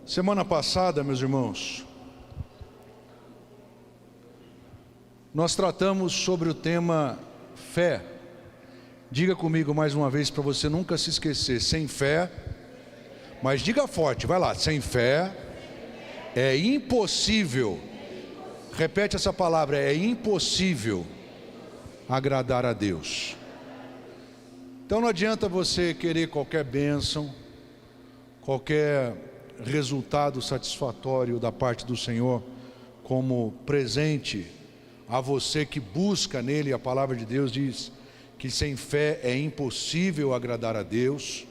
Semana passada, meus irmãos, nós tratamos sobre o tema fé. Diga comigo mais uma vez para você nunca se esquecer: sem fé, mas diga forte, vai lá, sem fé é impossível, repete essa palavra, é impossível agradar a Deus. Então não adianta você querer qualquer bênção, qualquer resultado satisfatório da parte do Senhor como presente a você que busca nele. A palavra de Deus diz que sem fé é impossível agradar a Deus,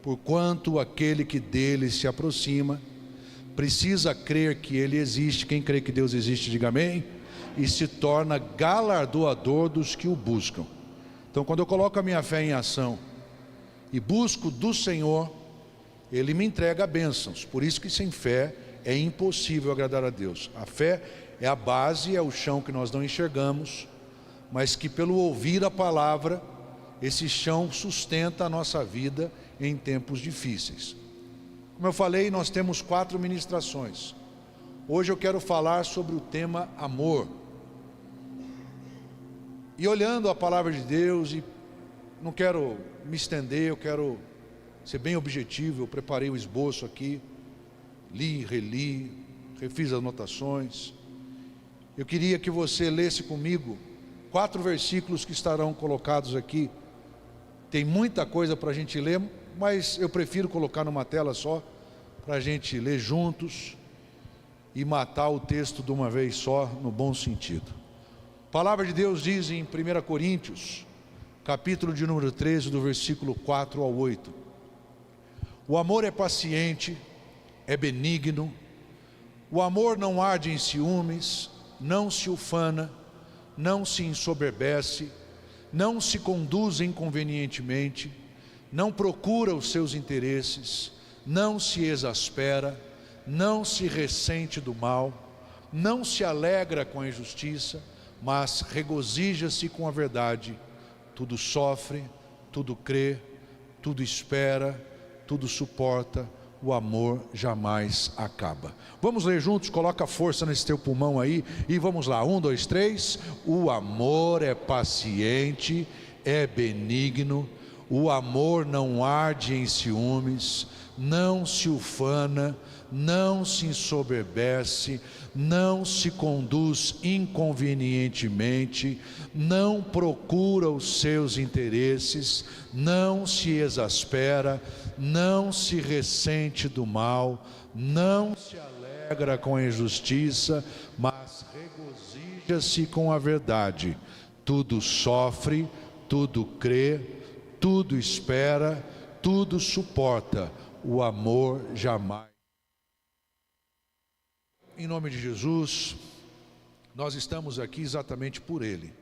porquanto aquele que dele se aproxima precisa crer que ele existe. Quem crê que Deus existe, diga amém, e se torna galardoador dos que o buscam. Então, quando eu coloco a minha fé em ação e busco do Senhor, Ele me entrega bênçãos. Por isso que sem fé é impossível agradar a Deus. A fé é a base, é o chão que nós não enxergamos, mas que pelo ouvir a palavra, esse chão sustenta a nossa vida em tempos difíceis. Como eu falei, nós temos 4 ministrações. Hoje eu quero falar sobre o tema amor. E olhando a palavra de Deus, e não quero me estender, eu quero ser bem objetivo. Eu preparei o esboço aqui, li, reli, refiz as anotações. Eu queria que você lesse comigo 4 versículos que estarão colocados aqui. Tem muita coisa para a gente ler, mas eu prefiro colocar numa tela só, para a gente ler juntos e matar o texto de uma vez só, no bom sentido. A palavra de Deus diz em 1 Coríntios, capítulo de número 13, do versículo 4 ao 8: o amor é paciente, é benigno, o amor não arde em ciúmes, não se ufana, não se ensoberbece, não se conduz inconvenientemente, não procura os seus interesses, não se exaspera, não se ressente do mal, não se alegra com a injustiça, mas regozija-se com a verdade. Tudo sofre, tudo crê, tudo espera, tudo suporta. O amor jamais acaba. Vamos ler juntos? Coloca força nesse teu pulmão aí e vamos lá, 1, 2, 3. O amor é paciente, é benigno, o amor não arde em ciúmes, não se ufana, não se ensoberbece, não se conduz inconvenientemente, não procura os seus interesses, não se exaspera, não se ressente do mal, não se alegra com a injustiça, mas regozija-se com a verdade. Tudo sofre, tudo crê, tudo espera, tudo suporta. O amor jamais. Em nome de Jesus, nós estamos aqui exatamente por Ele.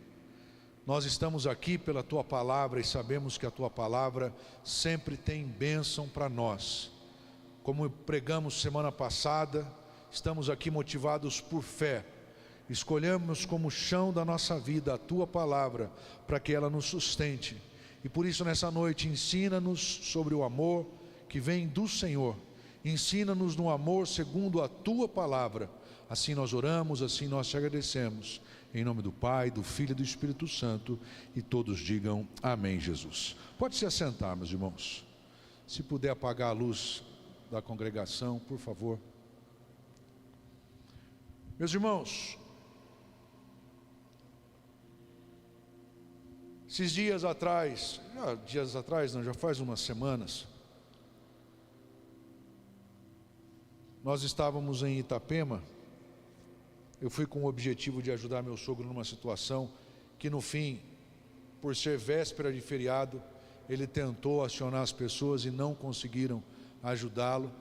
Nós estamos aqui pela Tua Palavra e sabemos que a Tua Palavra sempre tem bênção para nós. Como pregamos semana passada, estamos aqui motivados por fé. Escolhemos como chão da nossa vida a Tua Palavra para que ela nos sustente. E por isso nessa noite ensina-nos sobre o amor que vem do Senhor. Ensina-nos no amor segundo a Tua Palavra. Assim nós oramos, assim nós te agradecemos. Em nome do Pai, do Filho e do Espírito Santo. E todos digam amém, Jesus. Pode se assentar, meus irmãos. Se puder apagar a luz da congregação, por favor. Meus irmãos, esses dias atrás, já faz umas semanas, nós estávamos em Itapema. Eu fui com o objetivo de ajudar meu sogro numa situação que no fim, por ser véspera de feriado, ele tentou acionar as pessoas e não conseguiram ajudá-lo.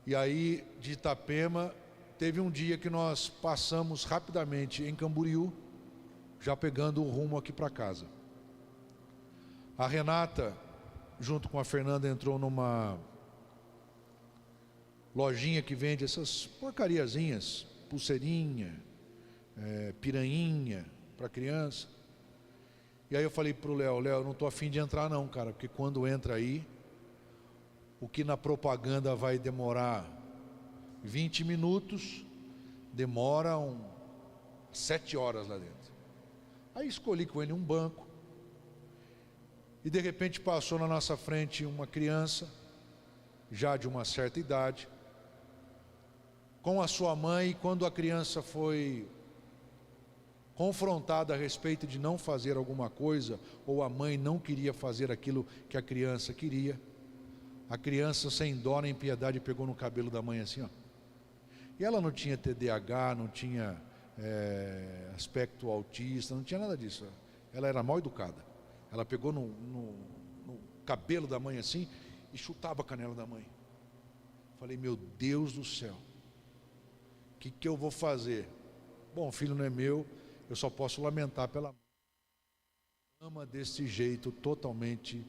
E aí de Itapema, teve um dia que nós passamos rapidamente em Camboriú, já pegando o rumo aqui para casa. A Renata, junto com a Fernanda, entrou numa lojinha que vende essas porcariazinhas, pulseirinha, piranhinha para criança. E aí eu falei para o Léo, eu não estou afim de entrar não, cara, porque quando entra aí, O que na propaganda vai demorar 20 minutos, demoram 7 horas lá dentro. Aí escolhi com ele um banco, e de repente passou na nossa frente uma criança, já de uma certa idade, com a sua mãe, e quando a criança foi confrontada a respeito de não fazer alguma coisa, ou a mãe não queria fazer aquilo que a criança queria, a criança sem dó nem piedade pegou no cabelo da mãe assim, ó. E ela não tinha TDAH, não tinha aspecto autista, não tinha nada disso. Ela era mal educada. Ela pegou no cabelo da mãe assim e chutava a canela da mãe. Falei, meu Deus do céu, o que eu vou fazer? Bom, o filho não é meu, eu só posso lamentar pela mãe. Ama desse jeito totalmente.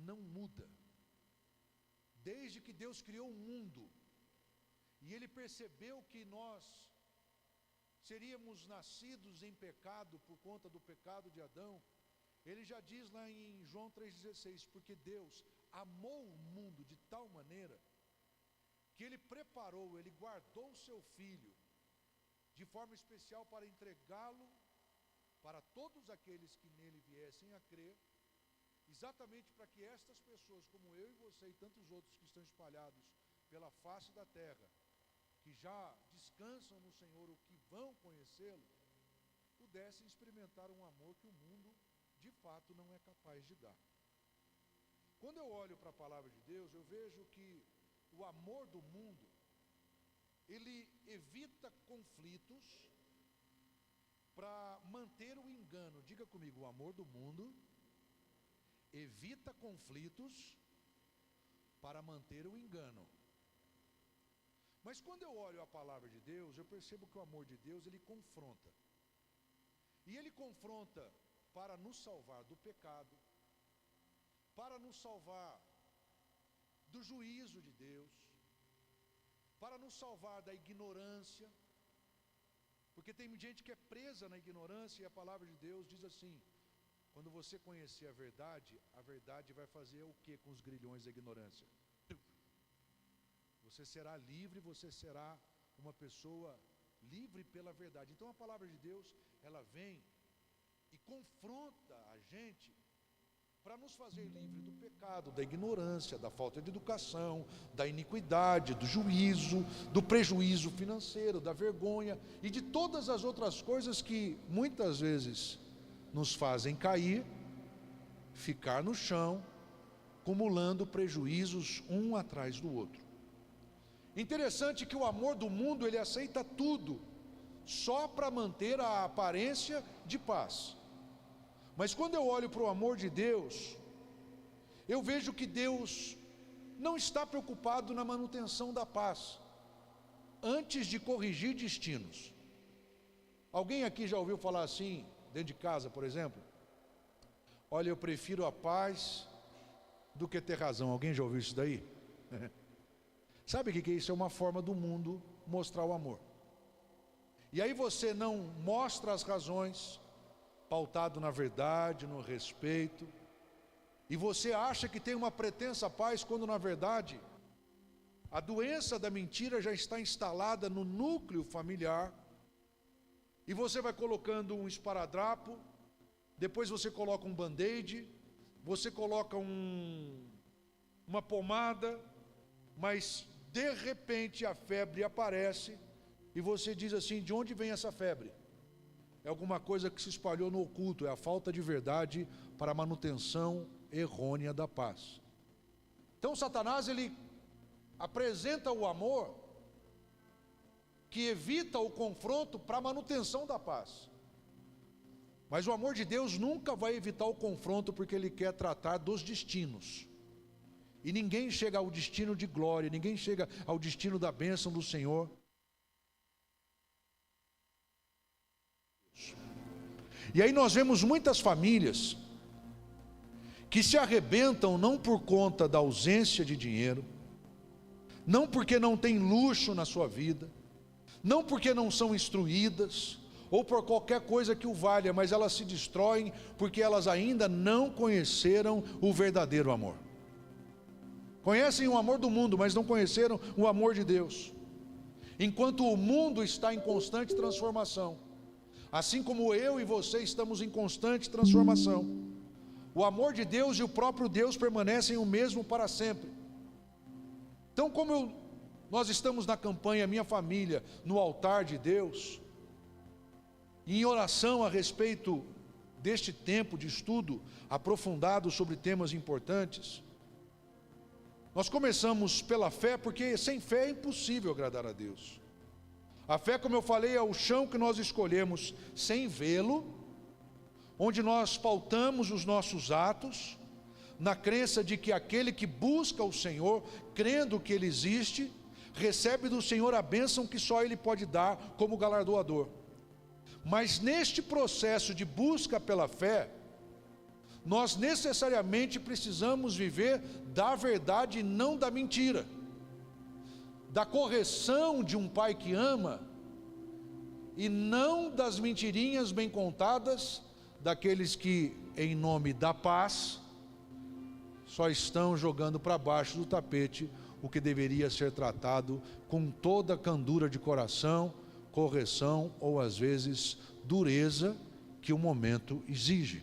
Não muda. Desde que Deus criou o mundo e Ele percebeu que nós seríamos nascidos em pecado por conta do pecado de Adão, Ele já diz lá em João 3,16, porque Deus amou o mundo de tal maneira que Ele preparou, Ele guardou o seu Filho de forma especial para entregá-lo para todos aqueles que nele viessem a crer, exatamente para que estas pessoas, como eu e você e tantos outros que estão espalhados pela face da terra, que já descansam no Senhor ou que vão conhecê-lo, pudessem experimentar um amor que o mundo de fato não é capaz de dar. Quando eu olho para a palavra de Deus, eu vejo que o amor do mundo, ele evita conflitos para manter o engano. Diga comigo, o amor do mundo evita conflitos para manter o engano. Mas quando eu olho a palavra de Deus, eu percebo que o amor de Deus, ele confronta. E ele confronta para nos salvar do pecado, para nos salvar do juízo de Deus, para nos salvar da ignorância, porque tem gente que é presa na ignorância, e a palavra de Deus diz assim: quando você conhecer a verdade vai fazer o que com os grilhões da ignorância? Você será livre, você será uma pessoa livre pela verdade. Então a palavra de Deus, ela vem e confronta a gente para nos fazer livre do pecado, da ignorância, da falta de educação, da iniquidade, do juízo, do prejuízo financeiro, da vergonha e de todas as outras coisas que muitas vezes nos fazem cair, ficar no chão, acumulando prejuízos um atrás do outro. Interessante que o amor do mundo, ele aceita tudo, só para manter a aparência de paz. Mas quando eu olho para o amor de Deus, eu vejo que Deus não está preocupado na manutenção da paz, antes de corrigir destinos. Alguém aqui já ouviu falar assim, dentro de casa, por exemplo? Olha, eu prefiro a paz do que ter razão. Alguém já ouviu isso daí? Sabe o que é isso? É uma forma do mundo mostrar o amor. E aí você não mostra as razões, pautado na verdade, no respeito, e você acha que tem uma pretensa paz, quando na verdade a doença da mentira já está instalada no núcleo familiar, e você vai colocando um esparadrapo, depois você coloca um band-aid, você coloca uma pomada, mas de repente a febre aparece, e você diz assim: de onde vem essa febre? É alguma coisa que se espalhou no oculto, é a falta de verdade para a manutenção errônea da paz. Então Satanás, ele apresenta o amor que evita o confronto para a manutenção da paz. Mas o amor de Deus nunca vai evitar o confronto, porque ele quer tratar dos destinos. E ninguém chega ao destino de glória, ninguém chega ao destino da bênção do Senhor. E aí nós vemos muitas famílias que se arrebentam não por conta da ausência de dinheiro, não porque não tem luxo na sua vida, não porque não são instruídas, ou por qualquer coisa que o valha, mas elas se destroem porque elas ainda não conheceram o verdadeiro amor. Conhecem o amor do mundo, mas não conheceram o amor de Deus. Enquanto o mundo está em constante transformação, assim como eu e você estamos em constante transformação, o amor de Deus e o próprio Deus permanecem o mesmo para sempre. Então, nós estamos na campanha Minha Família no Altar de Deus, em oração a respeito deste tempo de estudo aprofundado sobre temas importantes, nós começamos pela fé, porque sem fé é impossível agradar a Deus. A fé, como eu falei, é o chão que nós escolhemos sem vê-lo, onde nós pautamos os nossos atos, na crença de que aquele que busca o Senhor, crendo que Ele existe, recebe do Senhor a bênção que só Ele pode dar como galardoador. Mas neste processo de busca pela fé, nós necessariamente precisamos viver da verdade e não da mentira, da correção de um pai que ama, e não das mentirinhas bem contadas daqueles que, em nome da paz, só estão jogando para baixo do tapete o que deveria ser tratado com toda candura de coração, correção ou às vezes dureza que o momento exige.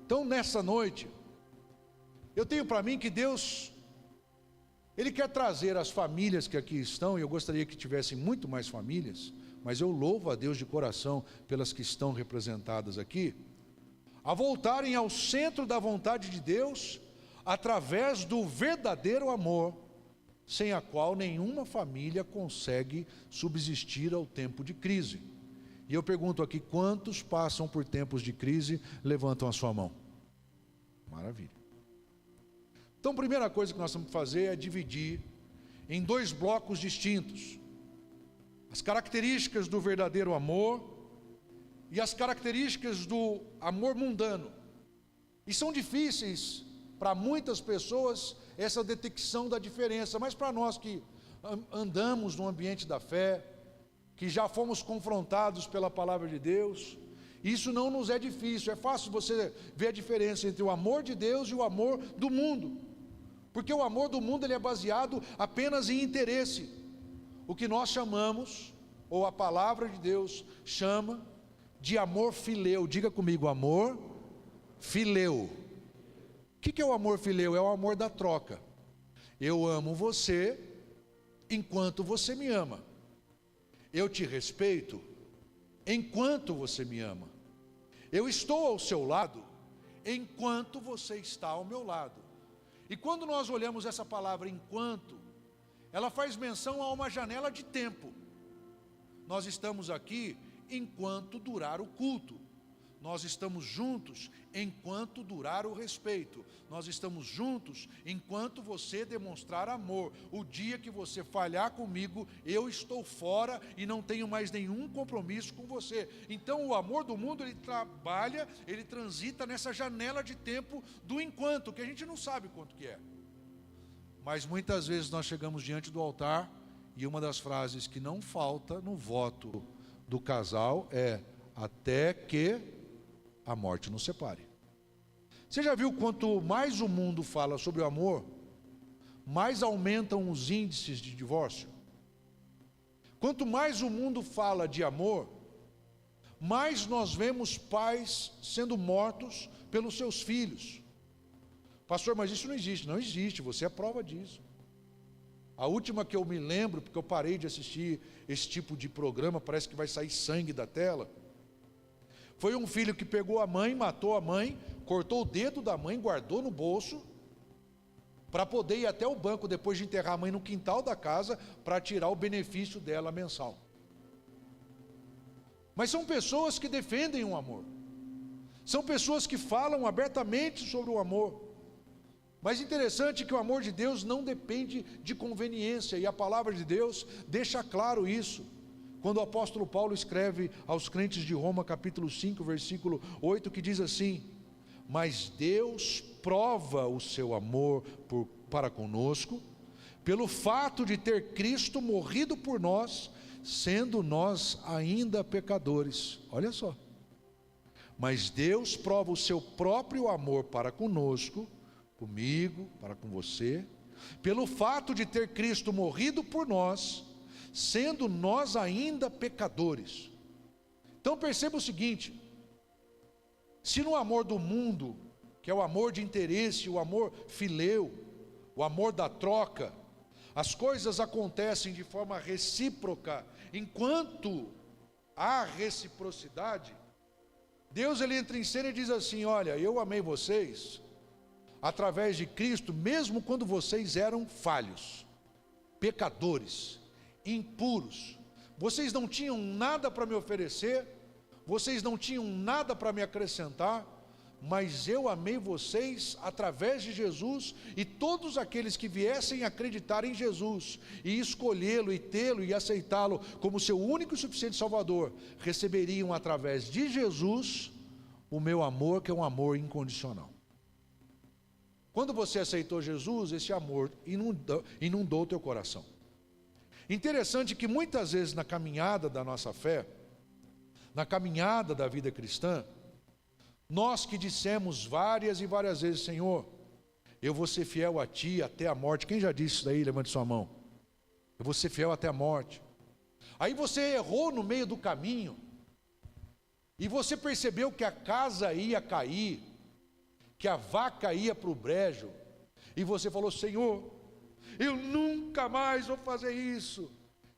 Então nessa noite, eu tenho para mim que Deus, Ele quer trazer as famílias que aqui estão, e eu gostaria que tivessem muito mais famílias, mas eu louvo a Deus de coração pelas que estão representadas aqui, a voltarem ao centro da vontade de Deus, através do verdadeiro amor, sem a qual nenhuma família consegue subsistir ao tempo de crise. E eu pergunto aqui, quantos passam por tempos de crise? Levantam a sua mão. Maravilha. Então a primeira coisa que nós temos que fazer é dividir em dois blocos distintos: as características do verdadeiro amor e as características do amor mundano. E são difíceis para muitas pessoas essa detecção da diferença, mas para nós que andamos no ambiente da fé, que já fomos confrontados pela palavra de Deus, isso não nos é difícil. É fácil você ver a diferença entre o amor de Deus e o amor do mundo, porque o amor do mundo ele é baseado apenas em interesse, o que nós chamamos ou a palavra de Deus, chama de amor fileu. Diga comigo, amor fileu. O que é o amor fileu? É o amor da troca. Eu amo você enquanto você me ama. Eu te respeito enquanto você me ama. Eu estou ao seu lado enquanto você está ao meu lado. E quando nós olhamos essa palavra enquanto, ela faz menção a uma janela de tempo. Nós estamos aqui enquanto durar o culto. Nós estamos juntos enquanto durar o respeito. Nós estamos juntos enquanto você demonstrar amor. O dia que você falhar comigo, eu estou fora e não tenho mais nenhum compromisso com você. Então o amor do mundo, ele trabalha, ele transita nessa janela de tempo do enquanto, que a gente não sabe quanto que é. Mas muitas vezes nós chegamos diante do altar e uma das frases que não falta no voto do casal é: até que a morte nos separe. Você já viu quanto mais o mundo fala sobre o amor, mais aumentam os índices de divórcio? Quanto mais o mundo fala de amor, mais nós vemos pais sendo mortos pelos seus filhos. Pastor, mas isso não existe. Não existe, você é prova disso. A última que eu me lembro, porque eu parei de assistir esse tipo de programa, parece que vai sair sangue da tela, foi um filho que pegou a mãe, matou a mãe, cortou o dedo da mãe, guardou no bolso, para poder ir até o banco depois de enterrar a mãe no quintal da casa, para tirar o benefício dela mensal. Mas são pessoas que defendem o amor, são pessoas que falam abertamente sobre o amor. Mas interessante que o amor de Deus não depende de conveniência, e a palavra de Deus deixa claro isso. Quando o apóstolo Paulo escreve aos crentes de Roma, capítulo 5, versículo 8, que diz assim: mas Deus prova o seu amor para conosco, pelo fato de ter Cristo morrido por nós, sendo nós ainda pecadores. Olha só. Mas Deus prova o seu próprio amor para conosco, comigo, para com você, pelo fato de ter Cristo morrido por nós, sendo nós ainda pecadores. Então perceba o seguinte: se no amor do mundo, que é o amor de interesse, o amor fileu, o amor da troca, as coisas acontecem de forma recíproca, enquanto há reciprocidade, Deus, ele entra em cena e diz assim: olha, eu amei vocês através de Cristo, mesmo quando vocês eram falhos, pecadores, impuros, vocês não tinham nada para me oferecer, vocês não tinham nada para me acrescentar, mas eu amei vocês através de Jesus, e todos aqueles que viessem acreditar em Jesus, e escolhê-lo, e tê-lo, e aceitá-lo como seu único e suficiente Salvador, receberiam através de Jesus o meu amor, que é um amor incondicional. Quando você aceitou Jesus, esse amor inundou o teu coração. Interessante que muitas vezes na caminhada da nossa fé, na caminhada da vida cristã, nós que dissemos várias e várias vezes: Senhor, eu vou ser fiel a Ti até a morte. Quem já disse isso daí? Levante sua mão. Eu vou ser fiel até a morte. Aí você errou no meio do caminho, e você percebeu que a casa ia cair, que a vaca ia para o brejo, e você falou: Senhor, eu nunca mais vou fazer isso.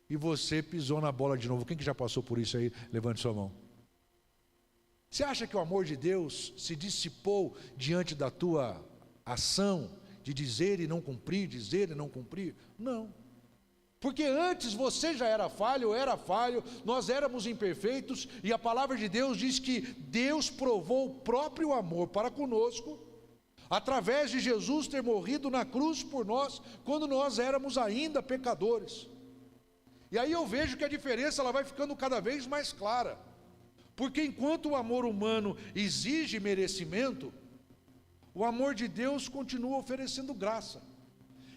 E você pisou na bola de novo. Quem que já passou por isso aí? Levante sua mão. Você acha que o amor de Deus se dissipou diante da tua ação de dizer e não cumprir, dizer e não cumprir? Não. Porque antes você já era falho, eu era falho, nós éramos imperfeitos, e a palavra de Deus diz que Deus provou o próprio amor para conosco, através de Jesus ter morrido na cruz por nós, quando nós éramos ainda pecadores. E aí eu vejo que a diferença ela vai ficando cada vez mais clara, porque enquanto o amor humano exige merecimento, o amor de Deus continua oferecendo graça.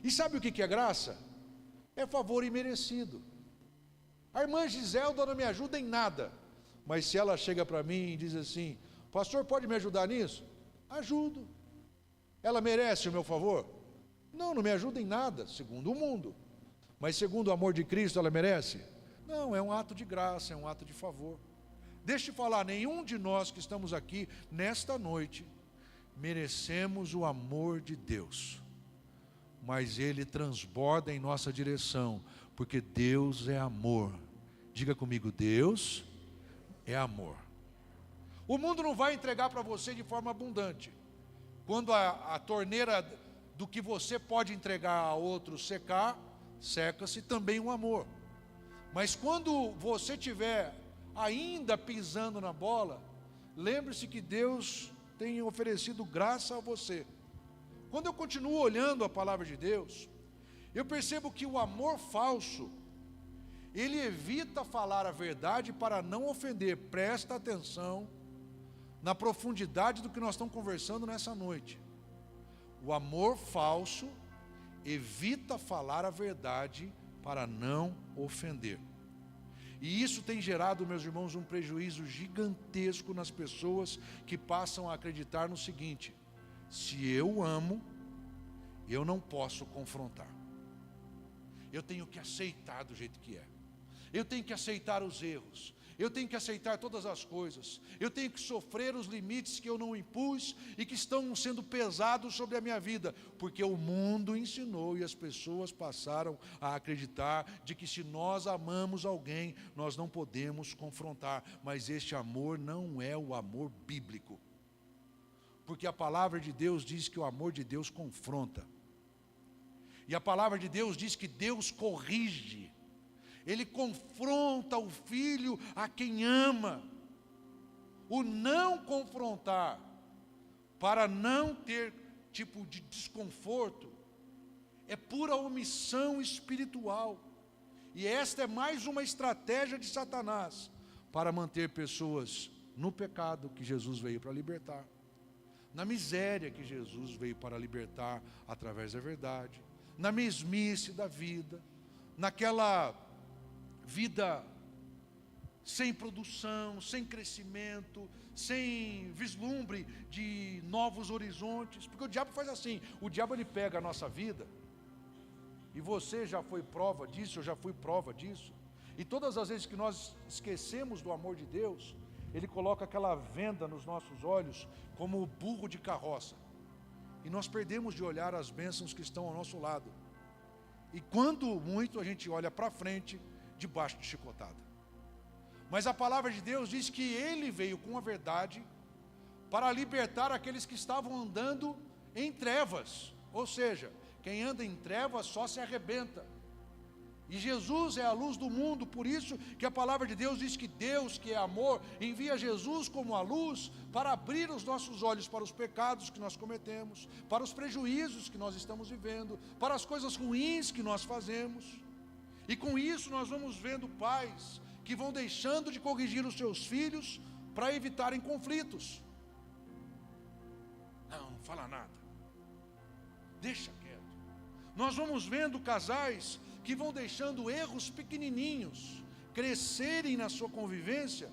E sabe o que é graça? É favor imerecido. A irmã Giselda não me ajuda em nada, mas se ela chega para mim e diz assim: pastor, pode me ajudar nisso? Ajudo. Ela merece o meu favor? Não, não me ajuda em nada, segundo o mundo. Mas segundo o amor de Cristo, ela merece? Não, é um ato de graça, é um ato de favor. Deixa eu te falar, nenhum de nós que estamos aqui nesta noite merecemos o amor de Deus, mas Ele transborda em nossa direção, porque Deus é amor. Diga comigo, Deus é amor. O mundo não vai entregar para você de forma abundante. Quando a torneira do que você pode entregar a outro secar, seca-se também o amor. Mas quando você estiver ainda pisando na bola, lembre-se que Deus tem oferecido graça a você. Quando eu continuo olhando a palavra de Deus, eu percebo que o amor falso, ele evita falar a verdade para não ofender. Presta atenção na profundidade do que nós estamos conversando nessa noite. O amor falso evita falar a verdade para não ofender. E isso tem gerado, meus irmãos, um prejuízo gigantesco nas pessoas que passam a acreditar no seguinte: se eu amo, eu não posso confrontar. Eu tenho que aceitar do jeito que é. Eu tenho que aceitar os erros. Eu tenho que aceitar todas as coisas. Eu tenho que sofrer os limites que eu não impus e que estão sendo pesados sobre a minha vida, porque o mundo ensinou e as pessoas passaram a acreditar de que se nós amamos alguém, nós não podemos confrontar. Mas este amor não é o amor bíblico, porque a palavra de Deus diz que o amor de Deus confronta. E a palavra de Deus diz que Deus corrige. Ele confronta o filho a quem ama. O não confrontar, para não ter tipo de desconforto, é pura omissão espiritual. E esta é mais uma estratégia de Satanás para manter pessoas no pecado que Jesus veio para libertar, na miséria que Jesus veio para libertar através da verdade, na mesmice da vida, naquela vida sem produção, sem crescimento, sem vislumbre de novos horizontes. Porque o diabo faz assim, o diabo ele pega a nossa vida, e você já foi prova disso, eu já fui prova disso, e todas as vezes que nós esquecemos do amor de Deus, ele coloca aquela venda nos nossos olhos como o burro de carroça, e nós perdemos de olhar as bênçãos que estão ao nosso lado, e quando muito a gente olha para frente, debaixo de chicotada. Mas a palavra de Deus diz que Ele veio com a verdade para libertar aqueles que estavam andando em trevas. Ou seja, quem anda em trevas só se arrebenta. E Jesus é a luz do mundo, por isso que a palavra de Deus diz que Deus, que é amor, envia Jesus como a luz para abrir os nossos olhos para os pecados que nós cometemos, para os prejuízos que nós estamos vivendo, para as coisas ruins que nós fazemos. E com isso nós vamos vendo pais que vão deixando de corrigir os seus filhos para evitarem conflitos. Não fala nada, deixa quieto. Nós vamos vendo casais que vão deixando erros pequenininhos crescerem na sua convivência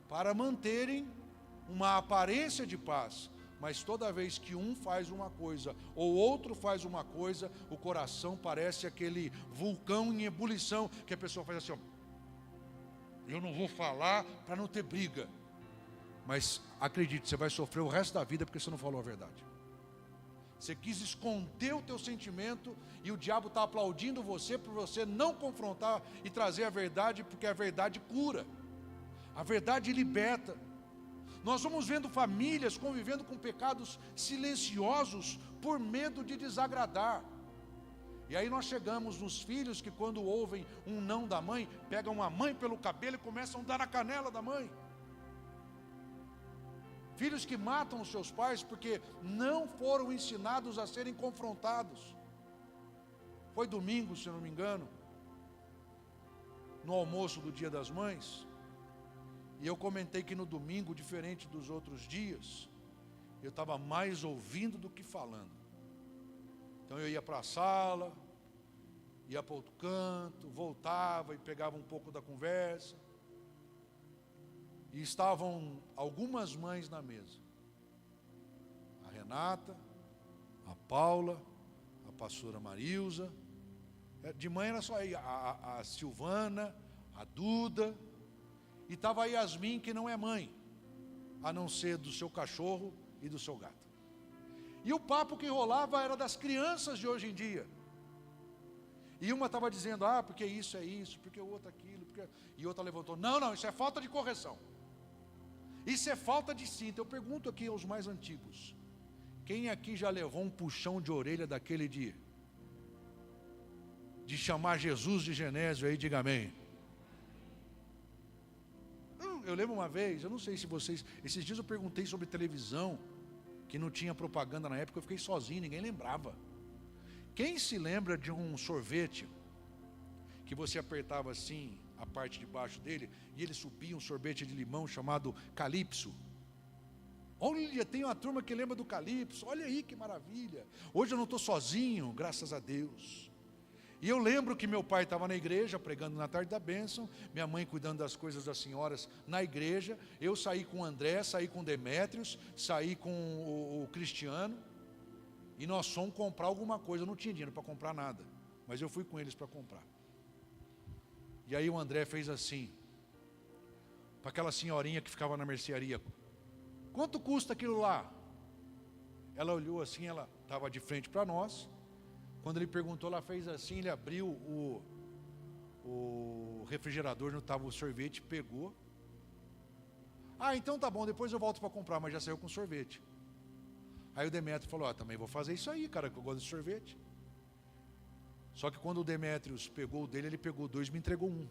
para manterem uma aparência de paz. Mas toda vez que um faz uma coisa ou outro faz uma coisa, o coração parece aquele vulcão em ebulição, que a pessoa faz assim, ó, eu não vou falar para não ter briga. Mas acredite, você vai sofrer o resto da vida porque você não falou a verdade. Você quis esconder o teu sentimento e o diabo está aplaudindo você por você não confrontar e trazer a verdade, porque a verdade cura, a verdade liberta. Nós vamos vendo famílias convivendo com pecados silenciosos por medo de desagradar. E aí nós chegamos nos filhos que, quando ouvem um não da mãe, pegam a mãe pelo cabelo e começam a dar na canela da mãe. Filhos que matam os seus pais porque não foram ensinados a serem confrontados. Foi domingo, se eu não me engano, no almoço do Dia das Mães, e eu comentei que no domingo, diferente dos outros dias, eu estava mais ouvindo do que falando. Então eu ia para a sala, ia para outro canto, voltava e pegava um pouco da conversa. E estavam algumas mães na mesa. A Renata, a Paula, a pastora Marilza. De mãe era só aí, a Silvana, a Duda, e estava a Yasmin, que não é mãe, a não ser do seu cachorro e do seu gato. E o papo que rolava era das crianças de hoje em dia. E uma estava dizendo, porque isso é isso, porque o outro aquilo, porque... E outra levantou, não, isso é falta de correção. Isso é falta de cinto. Eu pergunto aqui aos mais antigos, quem aqui já levou um puxão de orelha daquele de chamar Jesus de Genésio aí, diga amém. Eu lembro uma vez, eu não sei se vocês... Esses dias eu perguntei sobre televisão, que não tinha propaganda na época, eu fiquei sozinho, ninguém lembrava. Quem se lembra de um sorvete, que você apertava assim, a parte de baixo dele, e ele subia um sorvete de limão chamado Calypso? Olha, tem uma turma que lembra do Calypso, olha aí que maravilha. Hoje eu não estou sozinho, graças a Deus. E eu lembro que meu pai estava na igreja, pregando na tarde da bênção, minha mãe cuidando das coisas das senhoras na igreja, eu saí com o André, saí com o Demétrios, saí com o Cristiano, e nós fomos comprar alguma coisa. Eu não tinha dinheiro para comprar nada, mas eu fui com eles para comprar. E aí o André fez assim, para aquela senhorinha que ficava na mercearia, quanto custa aquilo lá? Ela olhou assim, ela estava de frente para nós. Quando ele perguntou, ela fez assim, ele abriu o refrigerador, não estava o sorvete, pegou. Então tá bom, depois eu volto para comprar, mas já saiu com sorvete. Aí o Demétrio falou, também vou fazer isso aí, cara, que eu gosto de sorvete. Só que quando o Demétrios pegou o dele, ele pegou 2 e me entregou 1.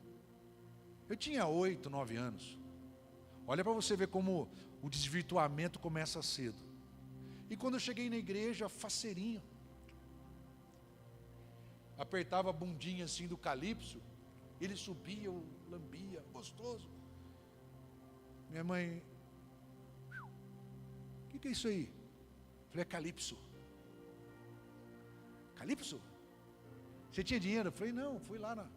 Eu tinha 8, 9 anos. Olha para você ver como o desvirtuamento começa cedo. E quando eu cheguei na igreja, faceirinho, apertava a bundinha assim do Calypso, ele subia, eu lambia, gostoso. Minha mãe, o que é isso aí? Eu falei, é Calypso. Calypso? Você tinha dinheiro? Eu falei, não, fui lá.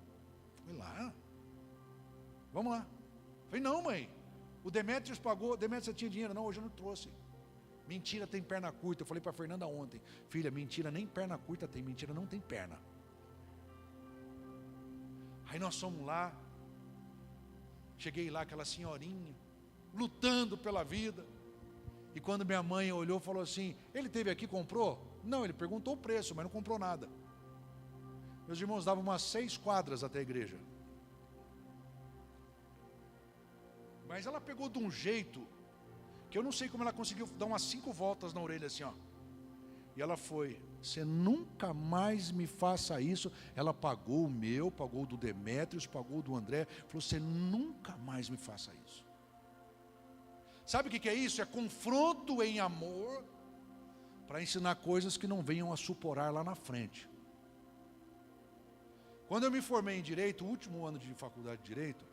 Vamos lá. Eu falei, não, mãe, o Demétrios pagou. Demétrios, você tinha dinheiro? Não, hoje eu não trouxe. Mentira tem perna curta. Eu falei para a Fernanda ontem, filha, mentira nem perna curta tem, mentira não tem perna. Aí nós fomos lá, cheguei lá, aquela senhorinha, lutando pela vida. E quando minha mãe olhou, falou assim, ele esteve aqui, comprou? Não, ele perguntou o preço, mas não comprou nada. Meus irmãos, davam umas 6 quadras até a igreja. Mas ela pegou de um jeito, que eu não sei como ela conseguiu dar umas 5 voltas na orelha assim, E ela foi, você nunca mais me faça isso. Ela pagou o meu, pagou o do Demétrios, pagou o do André. Falou, você nunca mais me faça isso. Sabe o que é isso? É confronto em amor, para ensinar coisas que não venham a suporar lá na frente. Quando eu me formei em Direito, o último ano de faculdade de Direito,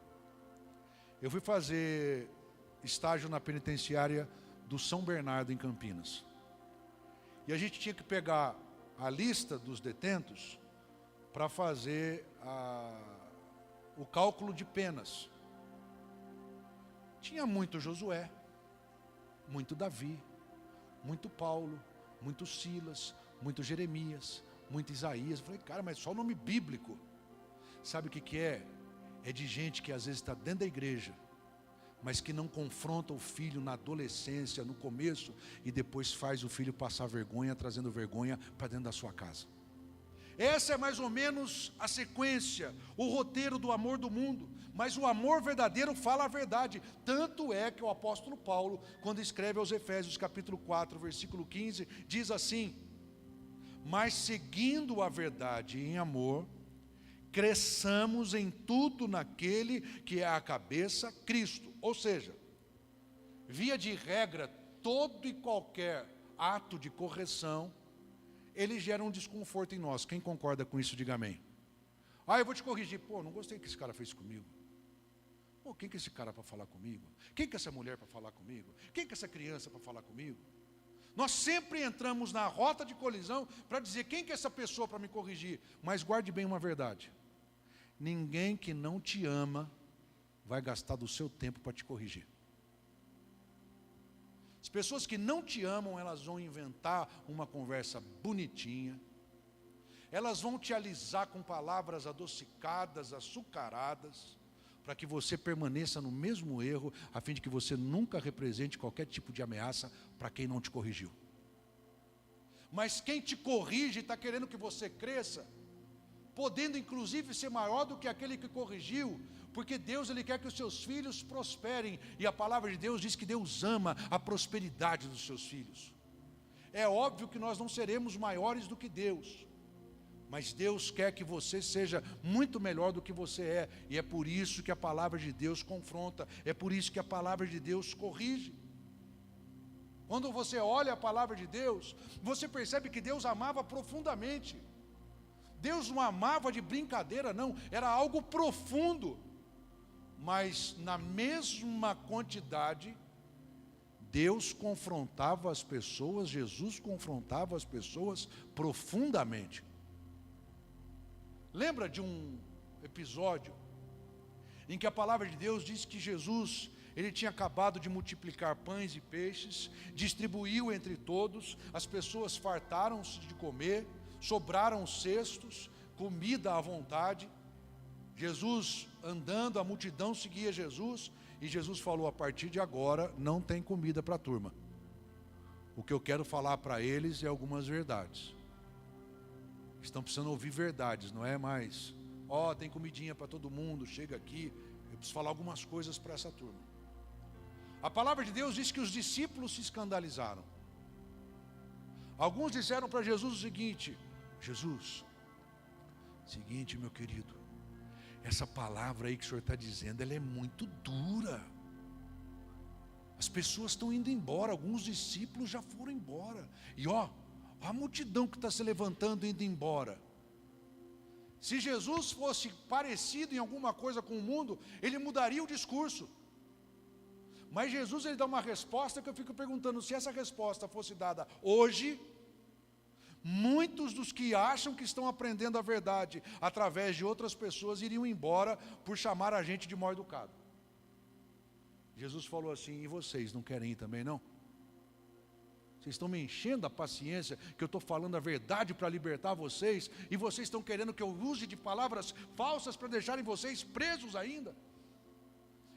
eu fui fazer estágio na penitenciária do São Bernardo, em Campinas. E a gente tinha que pegar a lista dos detentos para fazer o cálculo de penas. Tinha muito Josué, muito Davi, muito Paulo, muito Silas, muito Jeremias, muito Isaías. Eu falei, cara, mas só o nome bíblico. Sabe o que é? É de gente que às vezes está dentro da igreja, mas que não confronta o filho na adolescência, no começo, e depois faz o filho passar vergonha, trazendo vergonha para dentro da sua casa. Essa é mais ou menos a sequência, o roteiro do amor do mundo. Mas o amor verdadeiro fala a verdade. Tanto é que o apóstolo Paulo, quando escreve aos Efésios capítulo 4, versículo 15, diz assim, mas seguindo a verdade em amor, cresçamos em tudo naquele que é a cabeça, Cristo. Ou seja, via de regra, todo e qualquer ato de correção, ele gera um desconforto em nós. Quem concorda com isso, diga amém. Eu vou te corrigir. Não gostei que esse cara fez comigo. Quem que é esse cara para falar comigo? Quem que é essa mulher para falar comigo? Quem que é essa criança para falar comigo? Nós sempre entramos na rota de colisão para dizer, quem que é essa pessoa para me corrigir? Mas guarde bem uma verdade. Ninguém que não te ama vai gastar do seu tempo para te corrigir. As pessoas que não te amam, elas vão inventar uma conversa bonitinha, elas vão te alisar com palavras adocicadas, açucaradas, para que você permaneça no mesmo erro, a fim de que você nunca represente qualquer tipo de ameaça para quem não te corrigiu. Mas quem te corrige está querendo que você cresça, podendo inclusive ser maior do que aquele que corrigiu, porque Deus ele quer que os seus filhos prosperem, e a palavra de Deus diz que Deus ama a prosperidade dos seus filhos. É óbvio que nós não seremos maiores do que Deus, mas Deus quer que você seja muito melhor do que você é, e é por isso que a palavra de Deus confronta, é por isso que a palavra de Deus corrige. Quando você olha a palavra de Deus, você percebe que Deus amava profundamente. Deus não amava de brincadeira, não, era algo profundo. Mas na mesma quantidade, Deus confrontava as pessoas, Jesus confrontava as pessoas profundamente. Lembra de um episódio em que a palavra de Deus diz que Jesus, ele tinha acabado de multiplicar pães e peixes, distribuiu entre todos, as pessoas fartaram-se de comer, sobraram cestos, comida à vontade. Jesus andando, a multidão seguia Jesus, e Jesus falou: a partir de agora não tem comida para a turma. O que eu quero falar para eles é algumas verdades. Estão precisando ouvir verdades, não é mais tem comidinha para todo mundo, chega aqui. Eu preciso falar algumas coisas para essa turma. A palavra de Deus diz que os discípulos se escandalizaram. Alguns disseram para Jesus o seguinte: Jesus, seguinte, meu querido, essa palavra aí que o senhor está dizendo, ela é muito dura. As pessoas estão indo embora, alguns discípulos já foram embora. E a multidão que está se levantando, indo embora. Se Jesus fosse parecido em alguma coisa com o mundo, ele mudaria o discurso. Mas Jesus ele dá uma resposta que eu fico perguntando, se essa resposta fosse dada hoje, muitos dos que acham que estão aprendendo a verdade através de outras pessoas iriam embora por chamar a gente de mal educado. Jesus falou assim: e vocês não querem ir também não? Vocês estão me enchendo a paciência que eu estou falando a verdade para libertar vocês, e vocês estão querendo que eu use de palavras falsas para deixarem vocês presos ainda?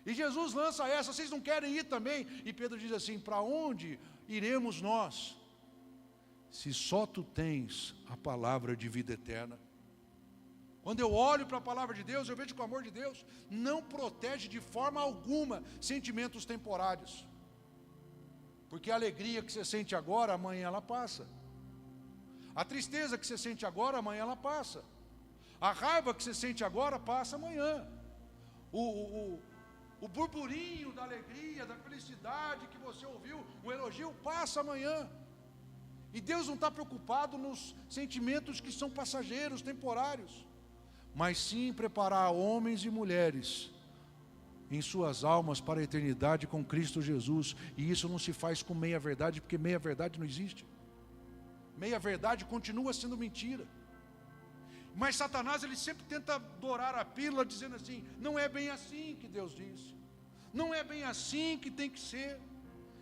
E Jesus lança essa: vocês não querem ir também? E Pedro diz assim: para onde iremos nós, se só tu tens a palavra de vida eterna? Quando eu olho para a palavra de Deus, eu vejo que o amor de Deus não protege de forma alguma sentimentos temporários. Porque a alegria que você sente agora, amanhã ela passa. A tristeza que você sente agora, amanhã ela passa. A raiva que você sente agora, passa amanhã. O burburinho da alegria, da felicidade que você ouviu, o elogio, passa amanhã. E Deus não está preocupado nos sentimentos que são passageiros, temporários, mas sim preparar homens e mulheres em suas almas para a eternidade com Cristo Jesus. E isso não se faz com meia verdade, porque meia verdade não existe. Meia verdade continua sendo mentira. Mas Satanás ele sempre tenta dourar a pílula, dizendo assim: não é bem assim que Deus disse, não é bem assim que tem que ser.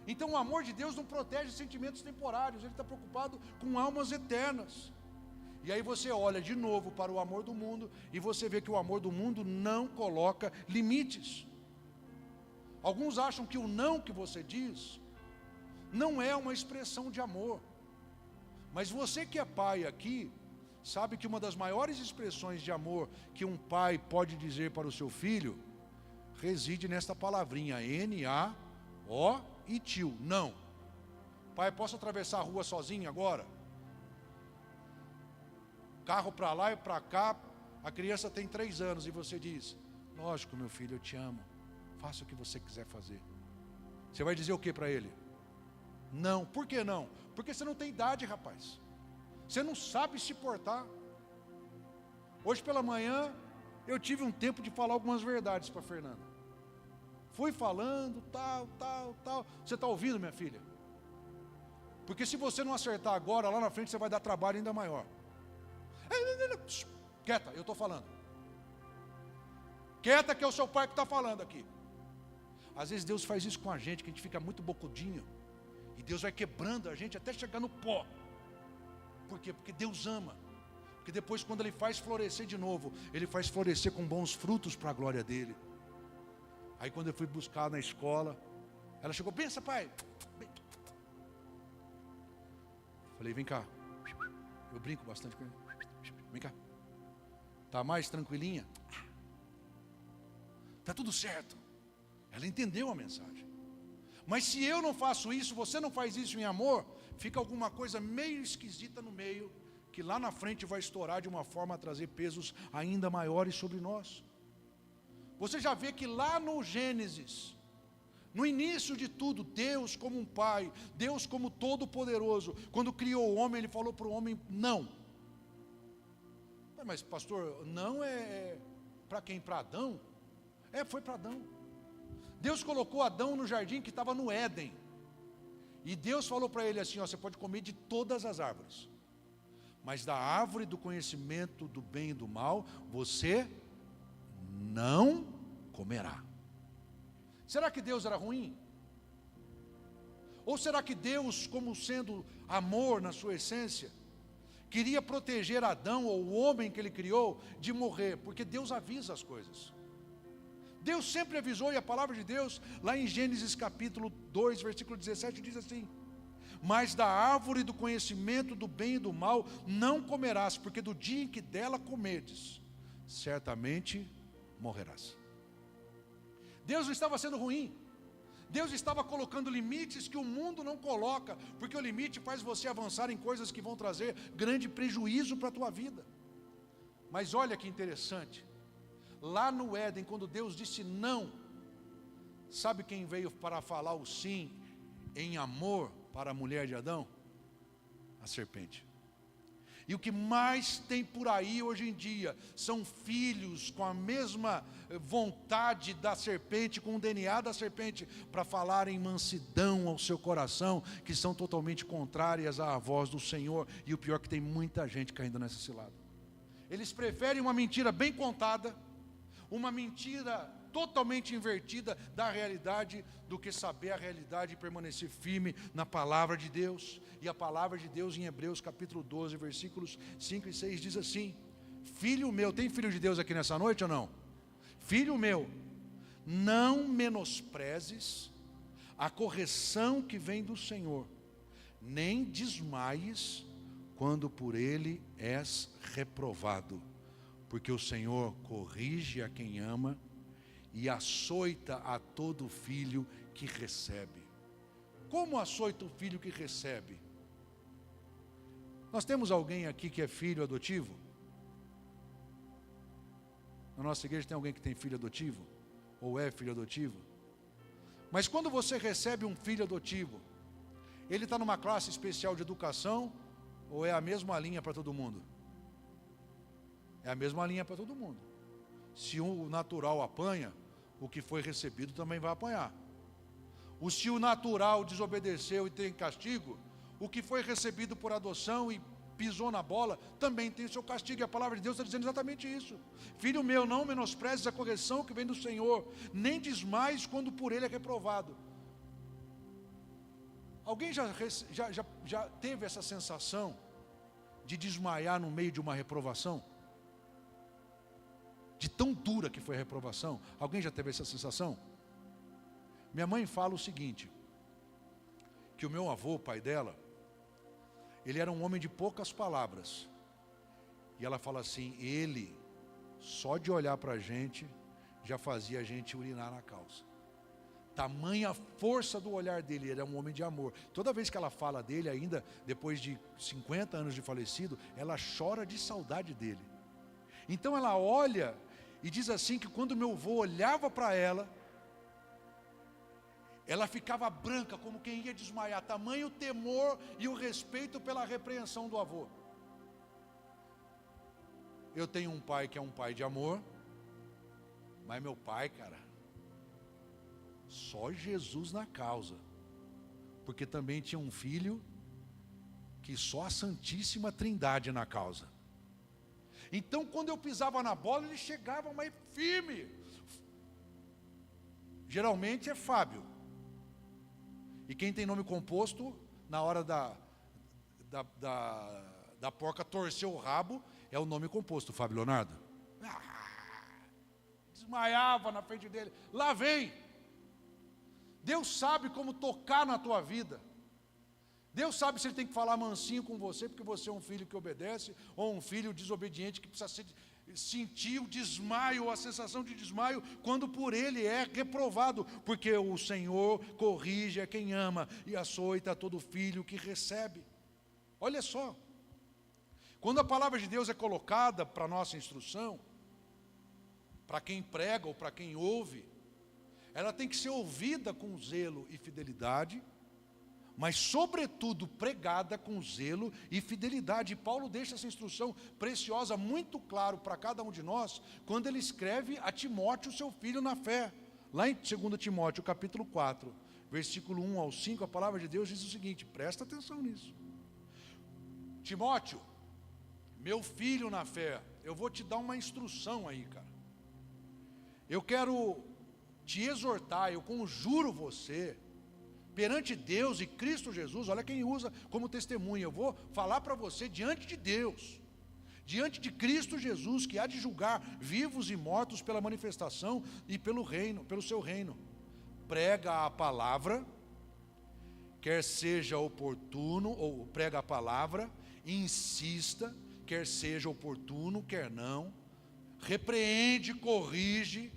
Então o amor de Deus não protege sentimentos temporários, ele está preocupado com almas eternas. E aí você olha de novo para o amor do mundo, e você vê que o amor do mundo não coloca limites. Alguns acham que o não que você diz não é uma expressão de amor. Mas você que é pai aqui, sabe que uma das maiores expressões de amor que um pai pode dizer para o seu filho reside nesta palavrinha, N-A-O e tio, não. Pai, posso atravessar a rua sozinho agora? Carro para lá e para cá, a criança tem 3 anos e você diz: lógico, meu filho, eu te amo, faça o que você quiser fazer. Você vai dizer o que para ele? Não. Por que não? Porque você não tem idade, rapaz. Você não sabe se portar. Hoje pela manhã eu tive um tempo de falar algumas verdades para a Fernanda. Fui falando, tal. Você está ouvindo, minha filha? Porque se você não acertar agora, lá na frente você vai dar trabalho ainda maior. Quieta, eu estou falando. Quieta, que é o seu pai que está falando aqui. Às vezes Deus faz isso com a gente, que a gente fica muito bocudinho, e Deus vai quebrando a gente até chegar no pó. Por quê? Porque Deus ama. Porque depois, quando Ele faz florescer de novo, Ele faz florescer com bons frutos para a glória dEle. Aí quando eu fui buscar na escola, ela chegou, benção, pai. Falei, vem cá. Eu brinco bastante com ele. Vem cá. Tá mais tranquilinha? Tá tudo certo. Ela entendeu a mensagem. Mas se eu não faço isso, você não faz isso em amor, fica alguma coisa meio esquisita no meio, que lá na frente vai estourar de uma forma a trazer pesos ainda maiores sobre nós. Você já vê que lá no Gênesis, no início de tudo, Deus como um pai, Deus como todo-poderoso, quando criou o homem, Ele falou para o homem, não. Mas pastor, não é para quem? Para Adão? Foi para Adão. Deus colocou Adão no jardim que estava no Éden. E Deus falou para ele assim, ó, você pode comer de todas as árvores, mas da árvore do conhecimento do bem e do mal, você não comerá. Será que Deus era ruim? Ou será que Deus, como sendo amor na sua essência, queria proteger Adão, ou o homem que Ele criou, de morrer? Porque Deus avisa as coisas. Deus sempre avisou, e a palavra de Deus, lá em Gênesis capítulo 2, versículo 17, diz assim, mas da árvore do conhecimento do bem e do mal não comerás, porque do dia em que dela comerdes, certamente morrerás. Deus não estava sendo ruim. Deus estava colocando limites que o mundo não coloca, porque o limite faz você avançar em coisas que vão trazer grande prejuízo para a tua vida. Mas olha que interessante, lá no Éden, quando Deus disse não, sabe quem veio para falar o sim em amor para a mulher de Adão? A serpente. E o que mais tem por aí hoje em dia são filhos com a mesma vontade da serpente, com o DNA da serpente, para falar em mansidão ao seu coração, que são totalmente contrárias à voz do Senhor. E o pior é que tem muita gente caindo nessa cilada. Eles preferem uma mentira bem contada, uma mentira totalmente invertida da realidade, do que saber a realidade e permanecer firme na palavra de Deus. E a palavra de Deus em Hebreus capítulo 12, versículos 5 e 6 diz assim, filho meu, tem filho de Deus aqui nessa noite ou não? Filho meu, não menosprezes a correção que vem do Senhor, nem desmaies quando por Ele és reprovado, porque o Senhor corrige a quem ama e açoita a todo filho que recebe. Como açoita o filho que recebe? Nós temos alguém aqui que é filho adotivo? Na nossa igreja tem alguém que tem filho adotivo? Ou é filho adotivo? Mas quando você recebe um filho adotivo, ele está numa classe especial de educação, ou é a mesma linha para todo mundo? É a mesma linha para todo mundo. Se o natural apanha, o que foi recebido também vai apanhar. Se o natural desobedeceu e tem castigo, o que foi recebido por adoção e pisou na bola, também tem seu castigo. E a palavra de Deus está dizendo exatamente isso. Filho meu, não menosprezes a correção que vem do Senhor, nem desmaies quando por Ele é reprovado. Alguém já teve essa sensação de desmaiar no meio de uma reprovação? De tão dura que foi a reprovação? Alguém já teve essa sensação? Minha mãe fala o seguinte, que o meu avô, o pai dela, ele era um homem de poucas palavras. E ela fala assim, ele, só de olhar para a gente, já fazia a gente urinar na calça. Tamanha força do olhar dele, ele era um homem de amor. Toda vez que ela fala dele, ainda depois de 50 anos de falecido, ela chora de saudade dele. Então ela olha e diz assim que quando meu avô olhava para ela, ela ficava branca, como quem ia desmaiar, tamanho temor e o respeito pela repreensão do avô. Eu tenho um pai que é um pai de amor, mas meu pai, cara, só Jesus na causa, porque também tinha um filho que só a Santíssima Trindade na causa. Então quando eu pisava na bola, ele chegava mais firme. Geralmente é Fábio. E quem tem nome composto, na hora da porca torcer o rabo, é o nome composto, Fábio Leonardo. desmaiava na frente dele. Lá vem. Deus sabe como tocar na tua vida. Deus sabe se Ele tem que falar mansinho com você, porque você é um filho que obedece, ou um filho desobediente que precisa sentir o desmaio, a sensação de desmaio, quando por Ele é reprovado, porque o Senhor corrige a quem ama, e açoita a todo filho que recebe. Olha só, quando a palavra de Deus é colocada para a nossa instrução, para quem prega ou para quem ouve, ela tem que ser ouvida com zelo e fidelidade, mas sobretudo pregada com zelo e fidelidade. E Paulo deixa essa instrução preciosa muito claro para cada um de nós, quando ele escreve a Timóteo, seu filho na fé. Lá em 2 Timóteo, capítulo 4, versículo 1 ao 5, a palavra de Deus diz o seguinte, presta atenção nisso. Timóteo, meu filho na fé, eu vou te dar uma instrução aí, cara. Eu quero te exortar, eu conjuro você, perante Deus e Cristo Jesus, olha quem usa como testemunha, eu vou falar para você diante de Deus, diante de Cristo Jesus, que há de julgar vivos e mortos pela manifestação e pelo reino, pelo seu reino. Prega a palavra, quer seja oportuno, ou prega a palavra, insista, quer seja oportuno, quer não, repreende, corrige,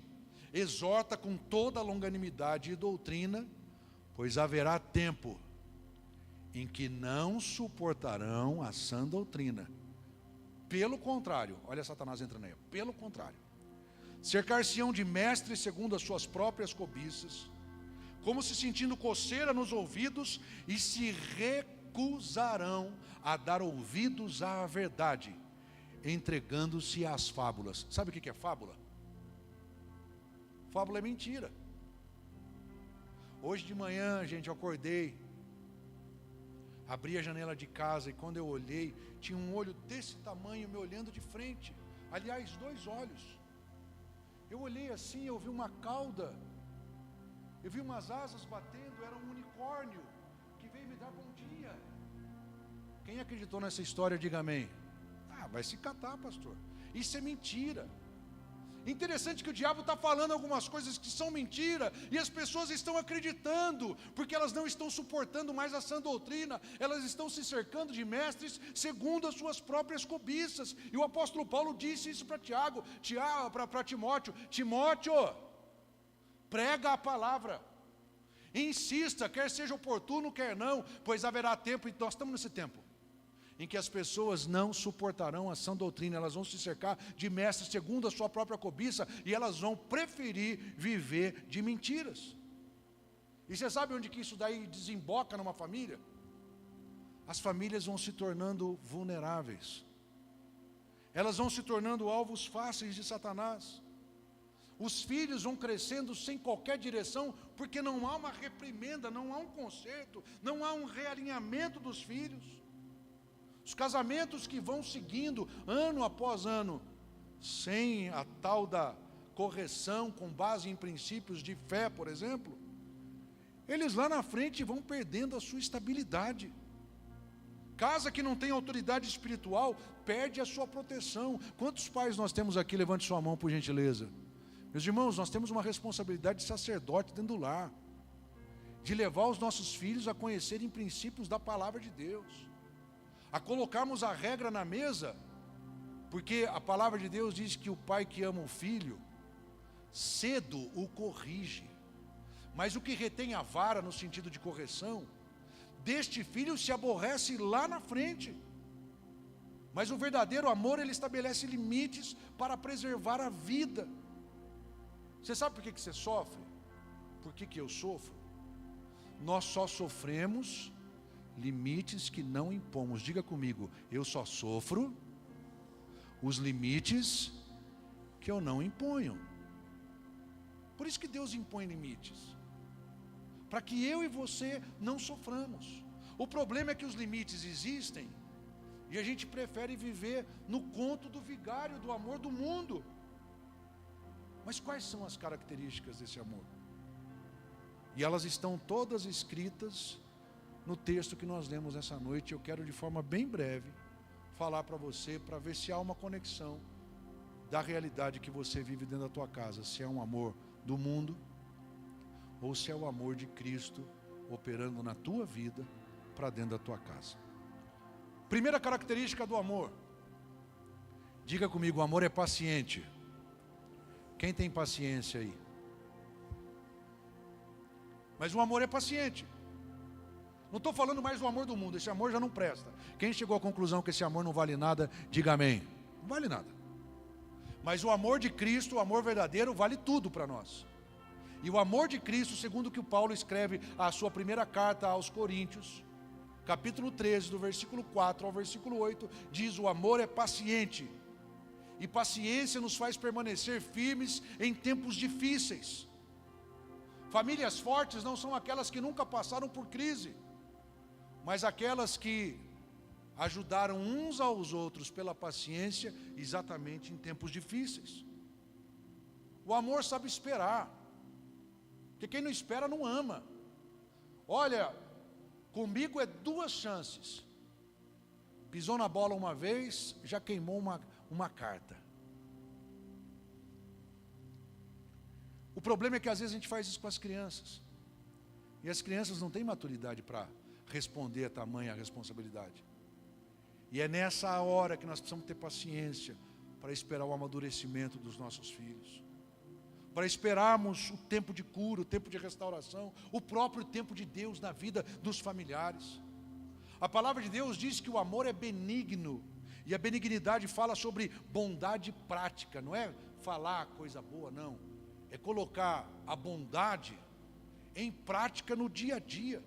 exorta com toda a longanimidade e doutrina, pois haverá tempo em que não suportarão a sã doutrina. Pelo contrário, olha Satanás entrando aí, pelo contrário, cercar-se-ão de mestres segundo as suas próprias cobiças, como se sentindo coceira nos ouvidos, e se recusarão a dar ouvidos à verdade, entregando-se às fábulas. Sabe o que é fábula? Fábula é mentira. Hoje de manhã, gente, eu acordei, abri a janela de casa e quando eu olhei, tinha um olho desse tamanho me olhando de frente. Aliás, 2 olhos. Eu olhei assim, eu vi uma cauda, eu vi umas asas batendo, era um unicórnio que veio me dar bom dia. Quem acreditou nessa história, diga amém. Ah, vai se catar, pastor. Isso é mentira. Interessante que o diabo está falando algumas coisas que são mentira, e as pessoas estão acreditando, porque elas não estão suportando mais a sã doutrina, elas estão se cercando de mestres segundo as suas próprias cobiças. E o apóstolo Paulo disse isso para para Timóteo: Timóteo, prega a palavra, insista, quer seja oportuno, quer não, pois haverá tempo, e nós estamos nesse tempo, em que as pessoas não suportarão a sã doutrina, elas vão se cercar de mestres segundo a sua própria cobiça, e elas vão preferir viver de mentiras. E você sabe onde que isso daí desemboca numa família? As famílias vão se tornando vulneráveis, elas vão se tornando alvos fáceis de Satanás. Os filhos vão crescendo sem qualquer direção, porque não há uma reprimenda, não há um conserto, não há um realinhamento dos filhos. Os casamentos que vão seguindo ano após ano, sem a tal da correção com base em princípios de fé, por exemplo, eles lá na frente vão perdendo a sua estabilidade. Casa que não tem autoridade espiritual, perde a sua proteção. Quantos pais nós temos aqui? Levante sua mão, por gentileza. Meus irmãos, nós temos uma responsabilidade de sacerdote dentro do lar, de levar os nossos filhos a conhecerem princípios da palavra de Deus, a colocarmos a regra na mesa, porque a palavra de Deus diz que o pai que ama o filho, cedo o corrige, mas o que retém a vara no sentido de correção, deste filho se aborrece lá na frente. Mas o verdadeiro amor, ele estabelece limites para preservar a vida. Você sabe por que você sofre? Por que eu sofro? Nós só sofremos limites que não impomos. Diga comigo, eu só sofro os limites que eu não imponho. Por isso que Deus impõe limites, para que eu e você não soframos. O problema é que os limites existem e a gente prefere viver no conto do vigário, do amor do mundo. Mas quais são as características desse amor? E elas estão todas escritas no texto que nós lemos essa noite. Eu quero de forma bem breve falar para você, para ver se há uma conexão da realidade que você vive dentro da tua casa, se é um amor do mundo ou se é o amor de Cristo operando na tua vida para dentro da tua casa. Primeira característica do amor. Diga comigo, o amor é paciente. Quem tem paciência aí? Mas o amor é paciente. Não estou falando mais do amor do mundo, esse amor já não presta. Quem chegou à conclusão que esse amor não vale nada, diga amém. Não vale nada. Mas o amor de Cristo, o amor verdadeiro, vale tudo para nós. E o amor de Cristo, segundo o que o Paulo escreve a sua primeira carta aos Coríntios, capítulo 13, do versículo 4 ao versículo 8, diz: o amor é paciente. E paciência nos faz permanecer firmes em tempos difíceis. Famílias fortes não são aquelas que nunca passaram por crise, mas aquelas que ajudaram uns aos outros pela paciência, exatamente em tempos difíceis. O amor sabe esperar, porque quem não espera não ama. Olha, comigo é 2 chances. Pisou na bola uma vez, já queimou uma carta. O problema é que às vezes a gente faz isso com as crianças. E as crianças não têm maturidade para responder a tamanha responsabilidade. E é nessa hora que nós precisamos ter paciência para esperar o amadurecimento dos nossos filhos. Para esperarmos o tempo de cura, o tempo de restauração, o próprio tempo de Deus na vida dos familiares. A palavra de Deus diz que o amor é benigno. E a benignidade fala sobre bondade prática. Não é falar coisa boa, não. É colocar a bondade em prática no dia a dia.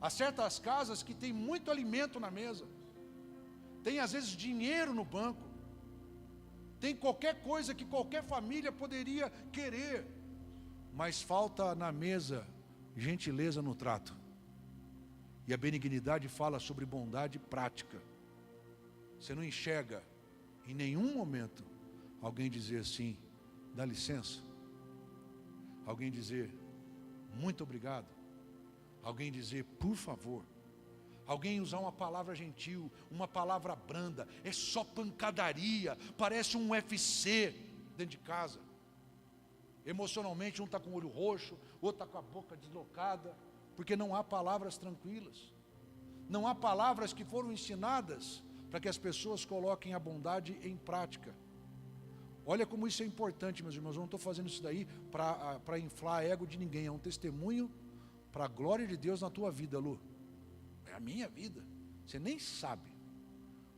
Há certas casas que tem muito alimento na mesa. Tem às vezes dinheiro no banco. Tem qualquer coisa que qualquer família poderia querer. Mas falta na mesa gentileza no trato. E a benignidade fala sobre bondade prática. Você não enxerga em nenhum momento alguém dizer assim, dá licença. Alguém dizer muito obrigado. Alguém dizer por favor. Alguém usar uma palavra gentil, uma palavra branda. É só pancadaria, parece um UFC dentro de casa. Emocionalmente um está com o olho roxo, outro está com a boca deslocada. Porque não há palavras tranquilas. Não há palavras que foram ensinadas para que as pessoas coloquem a bondade em prática. Olha como isso é importante, meus irmãos. Eu não estou fazendo isso daí para inflar ego de ninguém. É um testemunho para a glória de Deus na tua vida, Lu. É a minha vida. Você nem sabe.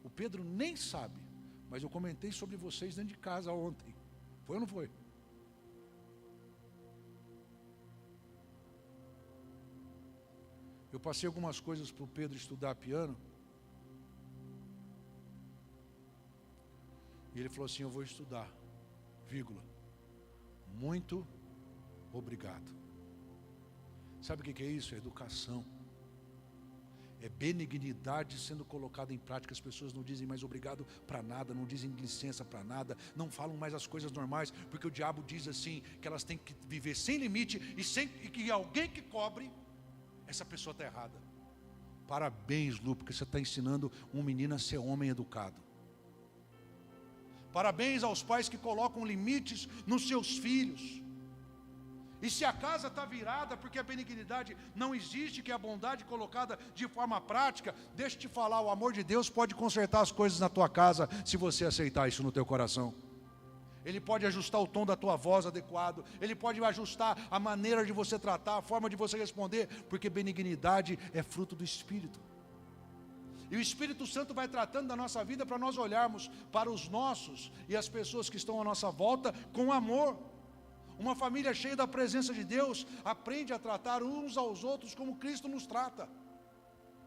O Pedro nem sabe. Mas eu comentei sobre vocês dentro de casa ontem. Foi ou não foi? Eu passei algumas coisas para o Pedro estudar piano. E ele falou assim, eu vou estudar, vírgula. Muito obrigado. Sabe o que é isso? É educação. É benignidade sendo colocada em prática. As pessoas não dizem mais obrigado para nada, não dizem licença para nada, não falam mais as coisas normais, porque o diabo diz assim, que elas têm que viver sem limite e que alguém que cobre, essa pessoa está errada. Parabéns, Lu, porque você está ensinando um menino a ser homem educado. Parabéns aos pais que colocam limites nos seus filhos. E se a casa está virada porque a benignidade não existe, que é a bondade colocada de forma prática, deixa eu te falar, o amor de Deus pode consertar as coisas na tua casa, se você aceitar isso no teu coração. Ele pode ajustar o tom da tua voz adequado, Ele pode ajustar a maneira de você tratar, a forma de você responder, porque benignidade é fruto do Espírito. E o Espírito Santo vai tratando da nossa vida para nós olharmos para os nossos e as pessoas que estão à nossa volta com amor. Uma família cheia da presença de Deus aprende a tratar uns aos outros como Cristo nos trata,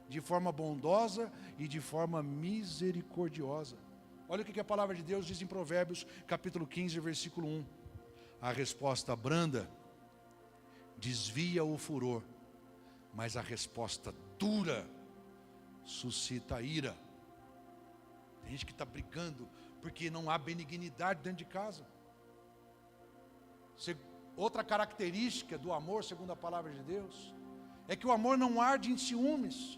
de forma bondosa e de forma misericordiosa. Olha o que a palavra de Deus diz em Provérbios capítulo 15, versículo 1. A resposta branda desvia o furor, mas a resposta dura suscita ira. Tem gente que está brigando porque não há benignidade dentro de casa. Outra característica do amor, segundo a palavra de Deus, é que o amor não arde em ciúmes.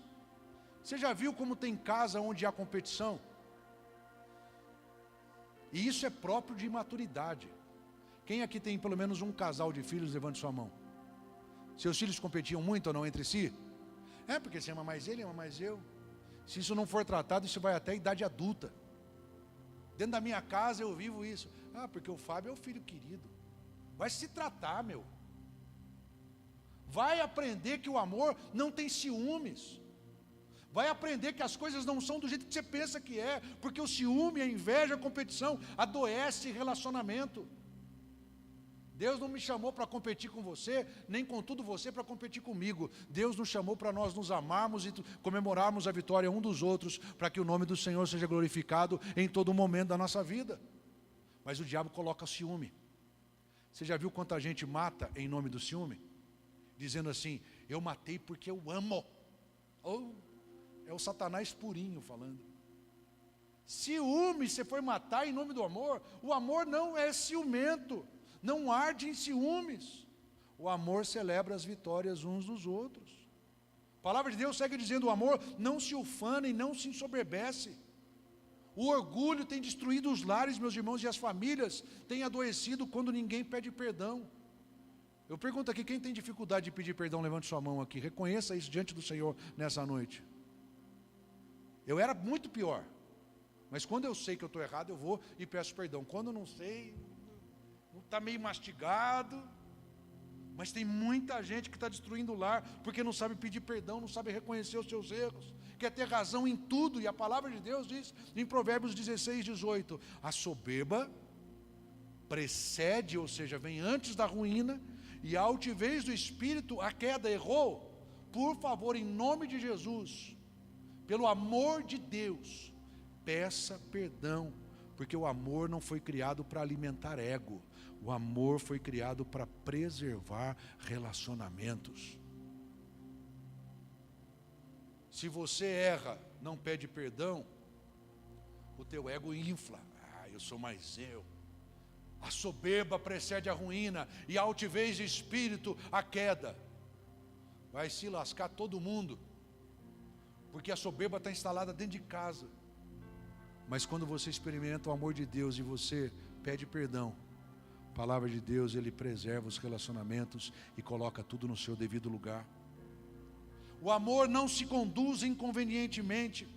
Você já viu como tem casa onde há competição? E isso é próprio de imaturidade. Quem aqui tem pelo menos um casal de filhos, levante sua mão. Seus filhos competiam muito ou não entre si? É, porque você ama mais ele, ama mais eu. Se isso não for tratado, isso vai até a idade adulta. Dentro da minha casa eu vivo isso. Ah, porque o Fábio é o filho querido. Vai se tratar, meu. Vai aprender que o amor não tem ciúmes. Vai aprender que as coisas não são do jeito que você pensa que é. Porque o ciúme, a inveja, a competição adoece relacionamento. Deus não me chamou para competir com você, nem contudo você para competir comigo. Deus nos chamou para nós nos amarmos e comemorarmos a vitória um dos outros, para que o nome do Senhor seja glorificado em todo momento da nossa vida. Mas o diabo coloca ciúme. Você já viu quanta gente mata em nome do ciúme? Dizendo assim, eu matei porque eu amo. Ou é o Satanás purinho falando. Ciúme, você foi matar em nome do amor. O amor não é ciumento. Não arde em ciúmes. O amor celebra as vitórias uns dos outros. A palavra de Deus segue dizendo, o amor não se ufana e não se ensoberbece. O orgulho tem destruído os lares, meus irmãos, e as famílias têm adoecido quando ninguém pede perdão. Eu pergunto aqui, quem tem dificuldade de pedir perdão, levante sua mão aqui. Reconheça isso diante do Senhor nessa noite. Eu era muito pior. Mas quando eu sei que eu estou errado, eu vou e peço perdão. Quando eu não sei, está meio mastigado. Mas tem muita gente que está destruindo o lar, porque não sabe pedir perdão, não sabe reconhecer os seus erros, quer ter razão em tudo. E a palavra de Deus diz em Provérbios 16, 18, a soberba precede, ou seja, vem antes da ruína, e a altivez do espírito, a queda. Errou? Por favor, em nome de Jesus, pelo amor de Deus, peça perdão, porque o amor não foi criado para alimentar ego, o amor foi criado para preservar relacionamentos. Se você erra, não pede perdão, o teu ego infla. Ah, eu sou mais eu. A soberba precede a ruína, e a altivez de espírito, a queda. Vai se lascar todo mundo, porque a soberba está instalada dentro de casa. Mas quando você experimenta o amor de Deus e você pede perdão, a palavra de Deus, Ele preserva os relacionamentos e coloca tudo no seu devido lugar. O amor não se conduz inconvenientemente.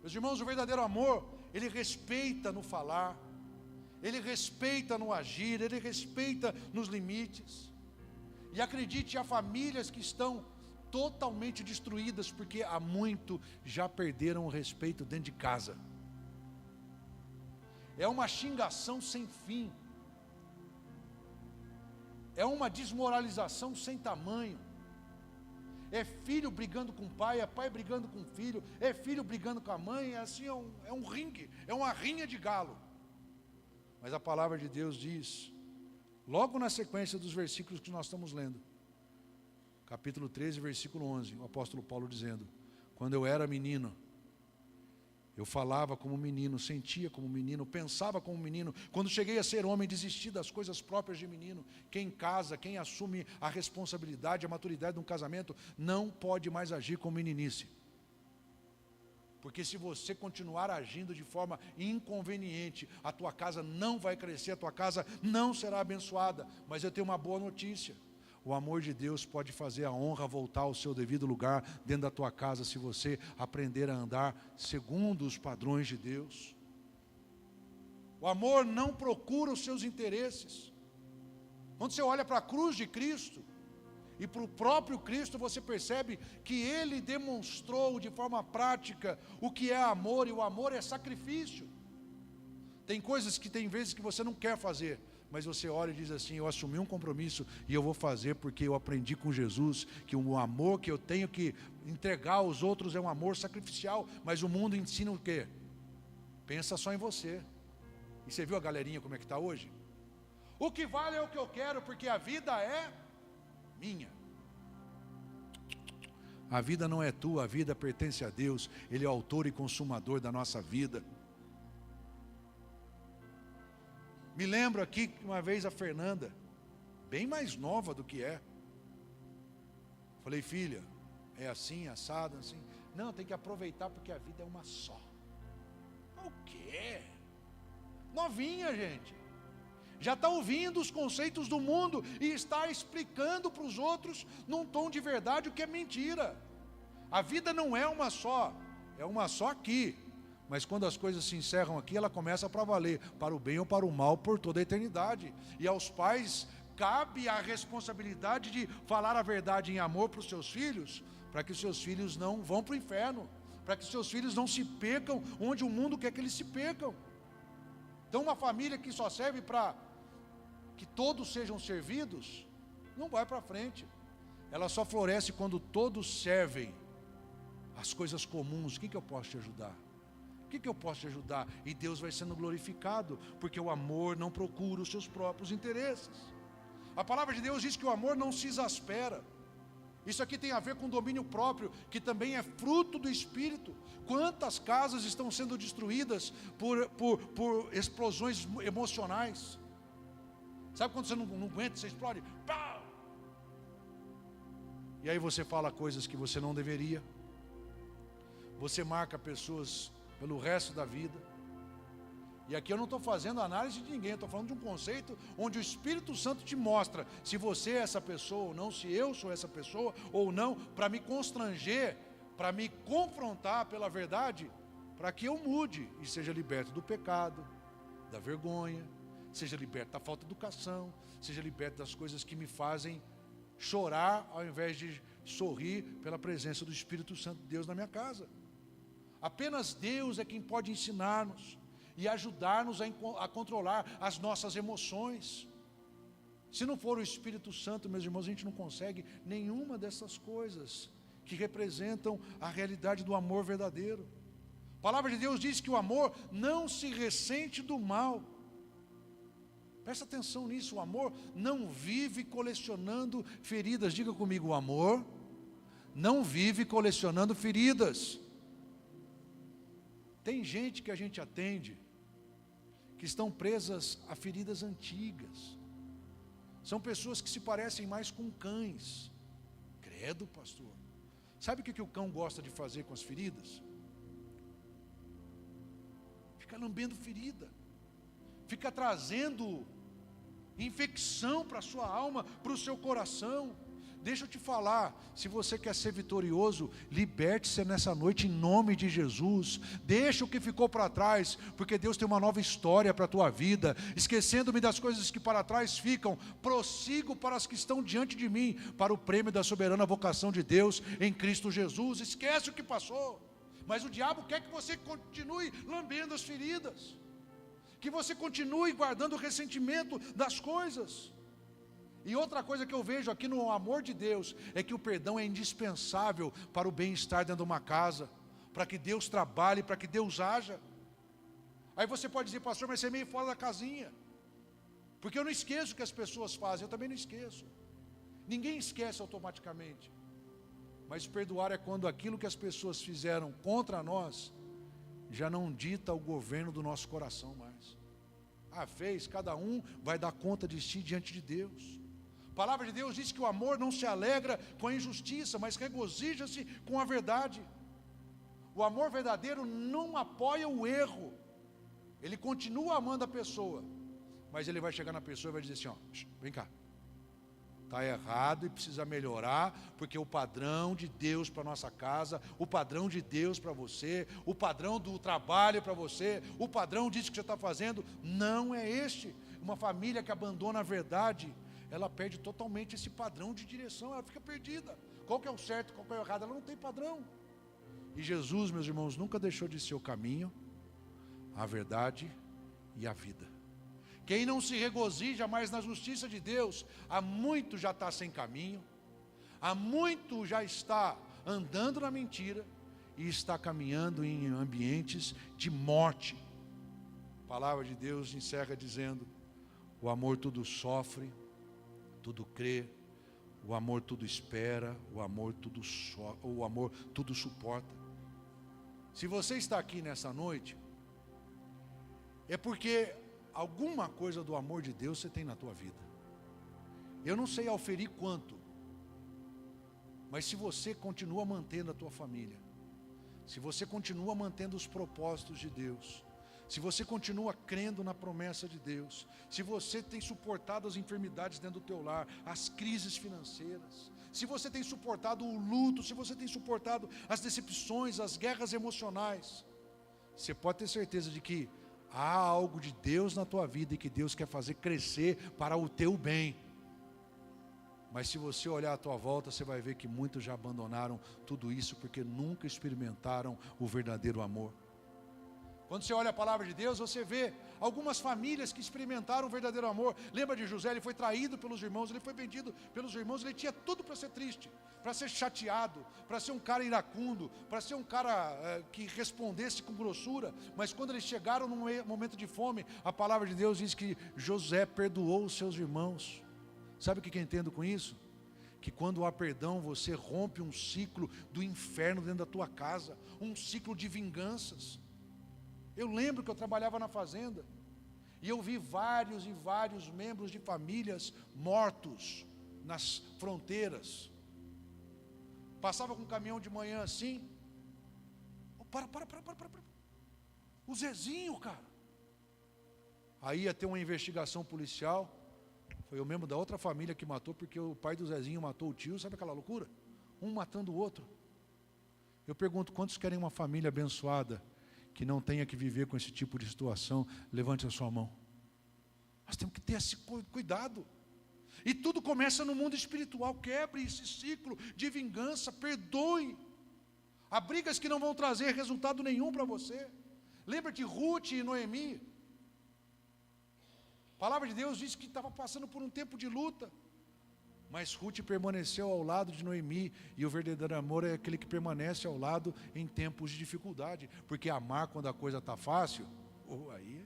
Meus irmãos, o verdadeiro amor, ele respeita no falar, ele respeita no agir, ele respeita nos limites. E acredite, há famílias que estão totalmente destruídas, porque há muito já perderam o respeito dentro de casa. É uma xingação sem fim. É uma desmoralização sem tamanho. É filho brigando com o pai, é pai brigando com o filho, é filho brigando com a mãe, é assim, é um ringue, é uma rinha de galo. Mas a palavra de Deus diz, logo na sequência dos versículos que nós estamos lendo, capítulo 13, versículo 11, o apóstolo Paulo dizendo, quando eu era menino, eu falava como menino, sentia como menino, pensava como menino. Quando cheguei a ser homem, desisti das coisas próprias de menino. Quem casa, quem assume a responsabilidade, a maturidade de um casamento, não pode mais agir com meninice. Porque se você continuar agindo de forma inconveniente, a tua casa não vai crescer, a tua casa não será abençoada. Mas eu tenho uma boa notícia. O amor de Deus pode fazer a honra voltar ao seu devido lugar dentro da tua casa, se você aprender a andar segundo os padrões de Deus. O amor não procura os seus interesses. Quando você olha para a cruz de Cristo e para o próprio Cristo, você percebe que Ele demonstrou de forma prática o que é amor, e o amor é sacrifício. Tem coisas que tem vezes que você não quer fazer, mas você olha e diz assim, eu assumi um compromisso e eu vou fazer porque eu aprendi com Jesus que o amor que eu tenho que entregar aos outros é um amor sacrificial. Mas o mundo ensina o quê? Pensa só em você. E você viu a galerinha como é que está hoje? O que vale é o que eu quero, porque a vida é minha. A vida não é tua, a vida pertence a Deus. Ele é o autor e consumador da nossa vida. Me lembro aqui que uma vez a Fernanda, bem mais nova do que é, falei, filha, é assim, assado, assim. Não, tem que aproveitar porque a vida é uma só. O quê? novinha, gente. Já está ouvindo os conceitos do mundo e está explicando para os outros num tom de verdade o que é mentira. A vida não é uma só, é uma só aqui. Mas quando as coisas se encerram aqui, ela começa para valer, para o bem ou para o mal, por toda a eternidade. E aos pais cabe a responsabilidade de falar a verdade em amor para os seus filhos, para que os seus filhos não vão para o inferno, para que os seus filhos não se percam onde o mundo quer que eles se percam. Então uma família que só serve para que todos sejam servidos, não vai para frente. Ela só floresce quando todos servem as coisas comuns. O que eu posso te ajudar? O que eu posso te ajudar? E Deus vai sendo glorificado, porque o amor não procura os seus próprios interesses. A palavra de Deus diz que o amor não se exaspera. Isso aqui tem a ver com domínio próprio, que também é fruto do Espírito. Quantas casas estão sendo destruídas por explosões emocionais? Sabe quando você não aguenta, você explode? Pau! E aí você fala coisas que você não deveria. Você marca pessoas pelo resto da vida. E aqui eu não estou fazendo análise de ninguém, eu estou falando de um conceito onde o Espírito Santo te mostra se você é essa pessoa ou não, se eu sou essa pessoa ou não, para me constranger, para me confrontar pela verdade, para que eu mude e seja liberto do pecado, da vergonha, seja liberto da falta de educação, seja liberto das coisas que me fazem chorar ao invés de sorrir pela presença do Espírito Santo de Deus na minha casa. Apenas Deus é quem pode ensinar-nos e ajudar-nos a controlar as nossas emoções. Se não for o Espírito Santo, meus irmãos, a gente não consegue nenhuma dessas coisas que representam a realidade do amor verdadeiro. A palavra de Deus diz que o amor não se ressente do mal. Presta atenção nisso, o amor não vive colecionando feridas. Diga comigo, o amor não vive colecionando feridas. Tem gente que a gente atende que estão presas a feridas antigas. São pessoas que se parecem mais com cães. Credo, pastor. Sabe o que o cão gosta de fazer com as feridas? Fica lambendo ferida. Fica trazendo infecção para a sua alma, para o seu coração. Deixa eu te falar, se você quer ser vitorioso, liberte-se nessa noite em nome de Jesus. Deixa o que ficou para trás, porque Deus tem uma nova história para a tua vida. Esquecendo-me das coisas que para trás ficam, prossigo para as que estão diante de mim, para o prêmio da soberana vocação de Deus em Cristo Jesus. Esquece o que passou, mas o diabo quer que você continue lambendo as feridas, que você continue guardando o ressentimento das coisas. E outra coisa que eu vejo aqui no amor de Deus é que o perdão é indispensável para o bem-estar dentro de uma casa, para que Deus trabalhe, para que Deus haja. Aí você pode dizer, pastor, mas você é meio fora da casinha, porque eu não esqueço o que as pessoas fazem, eu também não esqueço. Ninguém esquece automaticamente, mas perdoar é quando aquilo que as pessoas fizeram contra nós já não dita o governo do nosso coração mais. A vez, cada um vai dar conta de si diante de Deus. A palavra de Deus diz que o amor não se alegra com a injustiça, mas regozija-se com a verdade. O amor verdadeiro não apoia o erro. Ele continua amando a pessoa, mas ele vai chegar na pessoa e vai dizer assim, ó, vem cá, está errado e precisa melhorar, porque o padrão de Deus para a nossa casa, o padrão de Deus para você, o padrão do trabalho para você, o padrão disso que você está fazendo, não é este. Uma família que abandona a verdade, ela perde totalmente esse padrão de direção, ela fica perdida. Qual que é o certo, qual que é o errado, ela não tem padrão. E Jesus, meus irmãos, nunca deixou de ser o caminho, a verdade e a vida. Quem não se regozija mais na justiça de Deus, há muito já está sem caminho, há muito já está andando na mentira e está caminhando em ambientes de morte. A palavra de Deus encerra dizendo, o amor tudo sofre, tudo crê, o amor tudo espera, o amor tudo suporta. Se você está aqui nessa noite, é porque alguma coisa do amor de Deus você tem na tua vida. Eu não sei auferir quanto, mas se você continua mantendo a tua família, se você continua mantendo os propósitos de Deus, se você continua crendo na promessa de Deus, se você tem suportado as enfermidades dentro do teu lar, as crises financeiras, se você tem suportado o luto, se você tem suportado as decepções, as guerras emocionais, você pode ter certeza de que há algo de Deus na tua vida e que Deus quer fazer crescer para o teu bem. Mas se você olhar à tua volta, você vai ver que muitos já abandonaram tudo isso porque nunca experimentaram o verdadeiro amor. Quando você olha a palavra de Deus, você vê algumas famílias que experimentaram o verdadeiro amor. Lembra de José? Ele foi traído pelos irmãos, ele foi vendido pelos irmãos, ele tinha tudo para ser triste, para ser chateado, para ser um cara iracundo, para ser um cara que respondesse com grossura. Mas quando eles chegaram num momento de fome, a palavra de Deus diz que José perdoou os seus irmãos. Sabe o que eu entendo com isso? Que quando há perdão, você rompe um ciclo do inferno dentro da tua casa, um ciclo de vinganças. Eu lembro que eu trabalhava na fazenda e eu vi vários e vários membros de famílias mortos nas fronteiras. Passava com um caminhão de manhã assim. Oh, para. O Zezinho, cara. Aí ia ter uma investigação policial. Foi o membro da outra família que matou, porque o pai do Zezinho matou o tio. Sabe aquela loucura? Um matando o outro. Eu pergunto, quantos querem uma família abençoada que não tenha que viver com esse tipo de situação? Levante a sua mão. Nós temos que ter esse cuidado. E tudo começa no mundo espiritual. Quebre esse ciclo de vingança, perdoe. Há brigas que não vão trazer resultado nenhum para você. Lembra de Ruth e Noemi? A palavra de Deus diz que estava passando por um tempo de luta. Mas Ruth permaneceu ao lado de Noemi, e o verdadeiro amor é aquele que permanece ao lado em tempos de dificuldade, porque amar quando a coisa está fácil, aí,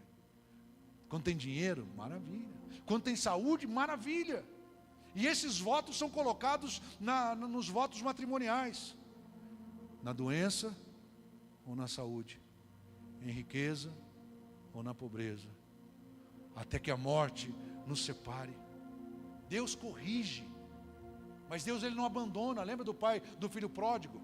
quando tem dinheiro, maravilha, quando tem saúde, maravilha, e esses votos são colocados nos votos matrimoniais, na doença ou na saúde, em riqueza ou na pobreza, até que a morte nos separe. Deus corrige, mas Deus ele não abandona. Lembra do pai do filho pródigo?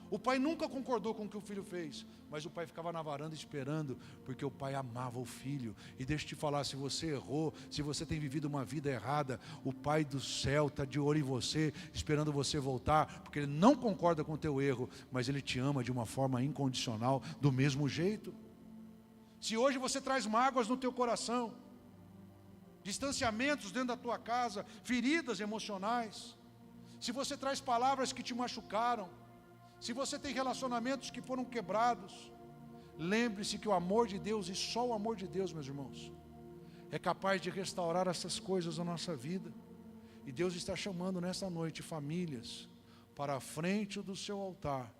O pai nunca concordou com o que o filho fez, mas o pai ficava na varanda esperando, porque o pai amava o filho. E deixa eu te falar, se você errou, se você tem vivido uma vida errada, o pai do céu está de olho em você, esperando você voltar, porque ele não concorda com o teu erro, mas ele te ama de uma forma incondicional, do mesmo jeito. Se hoje você traz mágoas no teu coração, distanciamentos dentro da tua casa, feridas emocionais, se você traz palavras que te machucaram, se você tem relacionamentos que foram quebrados, lembre-se que o amor de Deus, e só o amor de Deus, meus irmãos, é capaz de restaurar essas coisas na nossa vida. E Deus está chamando nessa noite famílias para a frente do seu altar,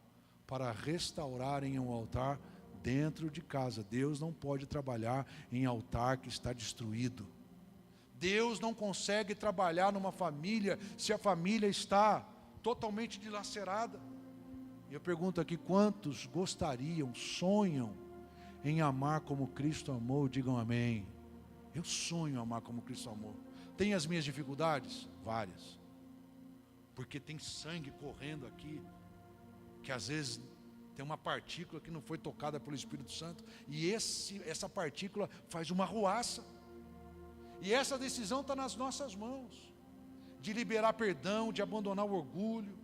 para restaurarem um altar dentro de casa. Deus não pode trabalhar em altar que está destruído. Deus não consegue trabalhar numa família se a família está totalmente dilacerada. E eu pergunto aqui, quantos gostariam, sonham em amar como Cristo amou? Digam amém. Eu sonho em amar como Cristo amou. Tem as minhas dificuldades? Várias. Porque tem sangue correndo aqui, que às vezes tem uma partícula que não foi tocada pelo Espírito Santo, e essa partícula faz uma ruaça. E essa decisão está nas nossas mãos, de liberar perdão, de abandonar o orgulho,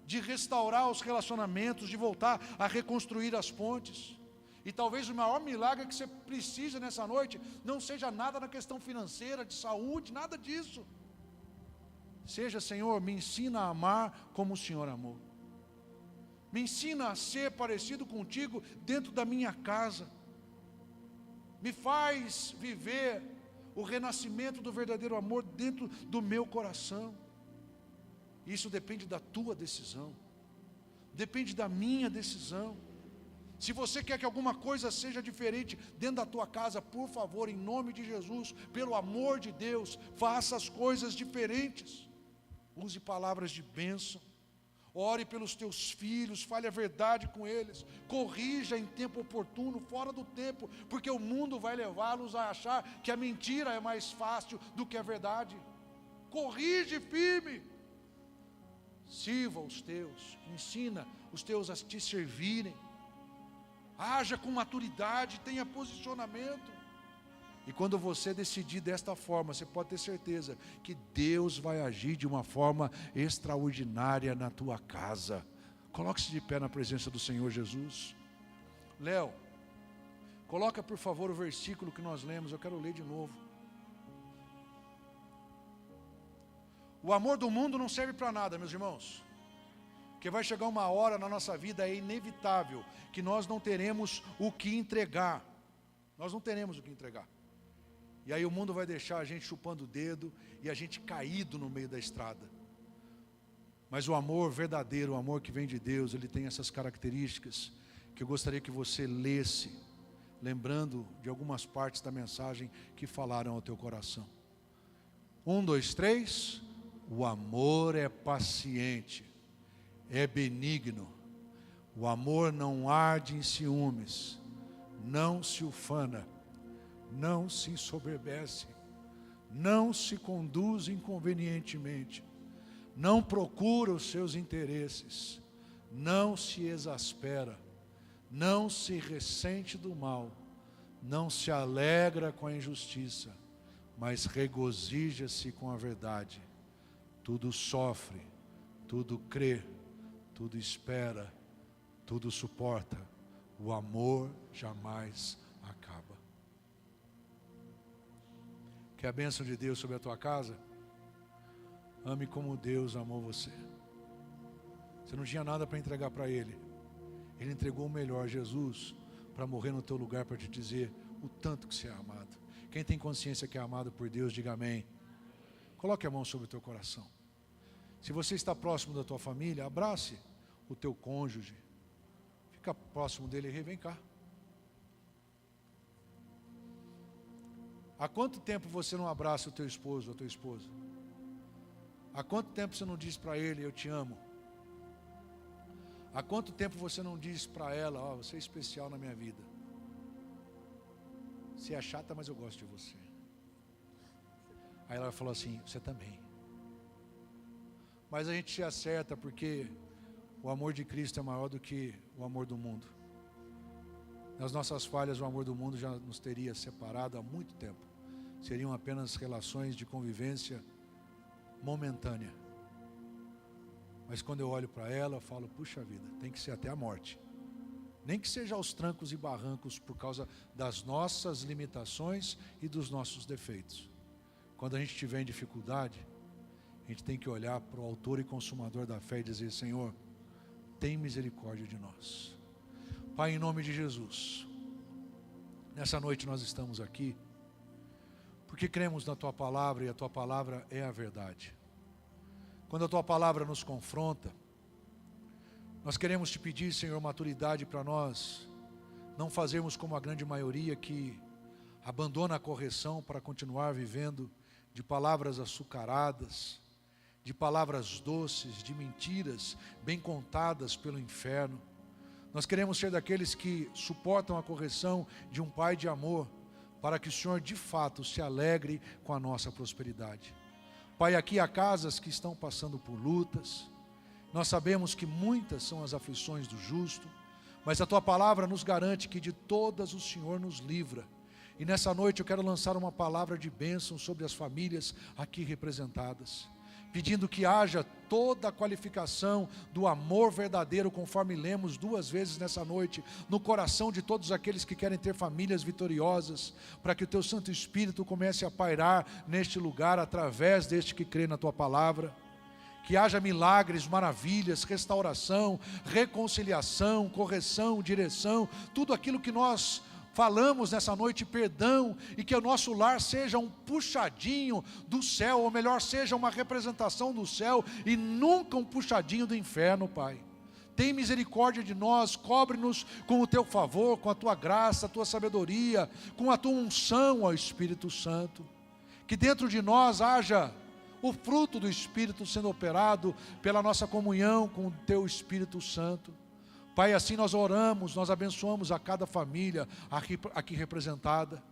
de restaurar os relacionamentos, de voltar a reconstruir as pontes. E talvez o maior milagre que você precisa nessa noite não seja nada na questão financeira, de saúde, nada disso. Seja, Senhor, me ensina a amar como o Senhor amou. Me ensina a ser parecido contigo dentro da minha casa. Me faz viver o renascimento do verdadeiro amor dentro do meu coração. Isso depende da tua decisão, depende da minha decisão. Se você quer que alguma coisa seja diferente dentro da tua casa, por favor, em nome de Jesus, pelo amor de Deus, faça as coisas diferentes. Use palavras de bênção, ore pelos teus filhos, fale a verdade com eles, corrija em tempo oportuno, fora do tempo, porque o mundo vai levá-los a achar que a mentira é mais fácil do que a verdade. Corrige firme. Sirva os teus, ensina os teus a te servirem. Haja com maturidade, tenha posicionamento. E quando você decidir desta forma, você pode ter certeza que Deus vai agir de uma forma extraordinária na tua casa. Coloque-se de pé na presença do Senhor Jesus. Léo, coloca por favor o versículo que nós lemos, eu quero ler de novo. O amor do mundo não serve para nada, meus irmãos. Porque vai chegar uma hora na nossa vida, é inevitável, que nós não teremos o que entregar. Nós não teremos o que entregar. E aí o mundo vai deixar a gente chupando o dedo e a gente caído no meio da estrada. Mas o amor verdadeiro, o amor que vem de Deus, ele tem essas características que eu gostaria que você lesse, lembrando de algumas partes da mensagem que falaram ao teu coração. 1, 2, 3. O amor é paciente, é benigno. O amor não arde em ciúmes, não se ufana, não se ensoberbece, não se conduz inconvenientemente, não procura os seus interesses, não se exaspera, não se ressente do mal, não se alegra com a injustiça, mas regozija-se com a verdade. Tudo sofre, tudo crê, tudo espera, tudo suporta. O amor jamais acaba. Quer a bênção de Deus sobre a tua casa? Ame como Deus amou você. Você não tinha nada para entregar para Ele. Ele entregou o melhor, Jesus, para morrer no teu lugar, para te dizer o tanto que você é amado. Quem tem consciência que é amado por Deus, diga amém. Coloque a mão sobre o teu coração. Se você está próximo da tua família, abrace o teu cônjuge. Fica próximo dele e vem cá. Há quanto tempo você não abraça o teu esposo ou a tua esposa? Há quanto tempo você não diz para ele, eu te amo? Há quanto tempo você não diz para ela, ó, você é especial na minha vida? Você é chata, mas eu gosto de você. Aí ela falou assim, você também. Mas a gente se acerta porque o amor de Cristo é maior do que o amor do mundo. Nas nossas falhas, o amor do mundo já nos teria separado há muito tempo. Seriam apenas relações de convivência momentânea. Mas quando eu olho para ela, eu falo, puxa vida, tem que ser até a morte. Nem que seja aos trancos e barrancos por causa das nossas limitações e dos nossos defeitos. Quando a gente estiver em dificuldade, a gente tem que olhar para o autor e consumador da fé e dizer, Senhor, tem misericórdia de nós. Pai, em nome de Jesus, nessa noite nós estamos aqui, porque cremos na Tua Palavra e a Tua Palavra é a verdade. Quando a Tua Palavra nos confronta, nós queremos Te pedir, Senhor, maturidade para nós não fazermos como a grande maioria que abandona a correção para continuar vivendo de palavras açucaradas, de palavras doces, de mentiras bem contadas pelo inferno. Nós queremos ser daqueles que suportam a correção de um Pai de amor, para que o Senhor de fato se alegre com a nossa prosperidade. Pai, aqui há casas que estão passando por lutas. Nós sabemos que muitas são as aflições do justo, mas a Tua Palavra nos garante que de todas o Senhor nos livra. E nessa noite eu quero lançar uma palavra de bênção sobre as famílias aqui representadas, pedindo que haja toda a qualificação do amor verdadeiro, conforme lemos 2 vezes nessa noite, no coração de todos aqueles que querem ter famílias vitoriosas, para que o Teu Santo Espírito comece a pairar neste lugar, através deste que crê na Tua Palavra. Que haja milagres, maravilhas, restauração, reconciliação, correção, direção, tudo aquilo que nós falamos nessa noite, perdão, e que o nosso lar seja um puxadinho do céu, ou melhor, seja uma representação do céu e nunca um puxadinho do inferno, Pai. Tem misericórdia de nós, cobre-nos com o Teu favor, com a Tua graça, a Tua sabedoria, com a Tua unção, ó Espírito Santo. Que dentro de nós haja o fruto do Espírito sendo operado pela nossa comunhão com o Teu Espírito Santo. Pai, assim nós oramos, nós abençoamos a cada família aqui representada.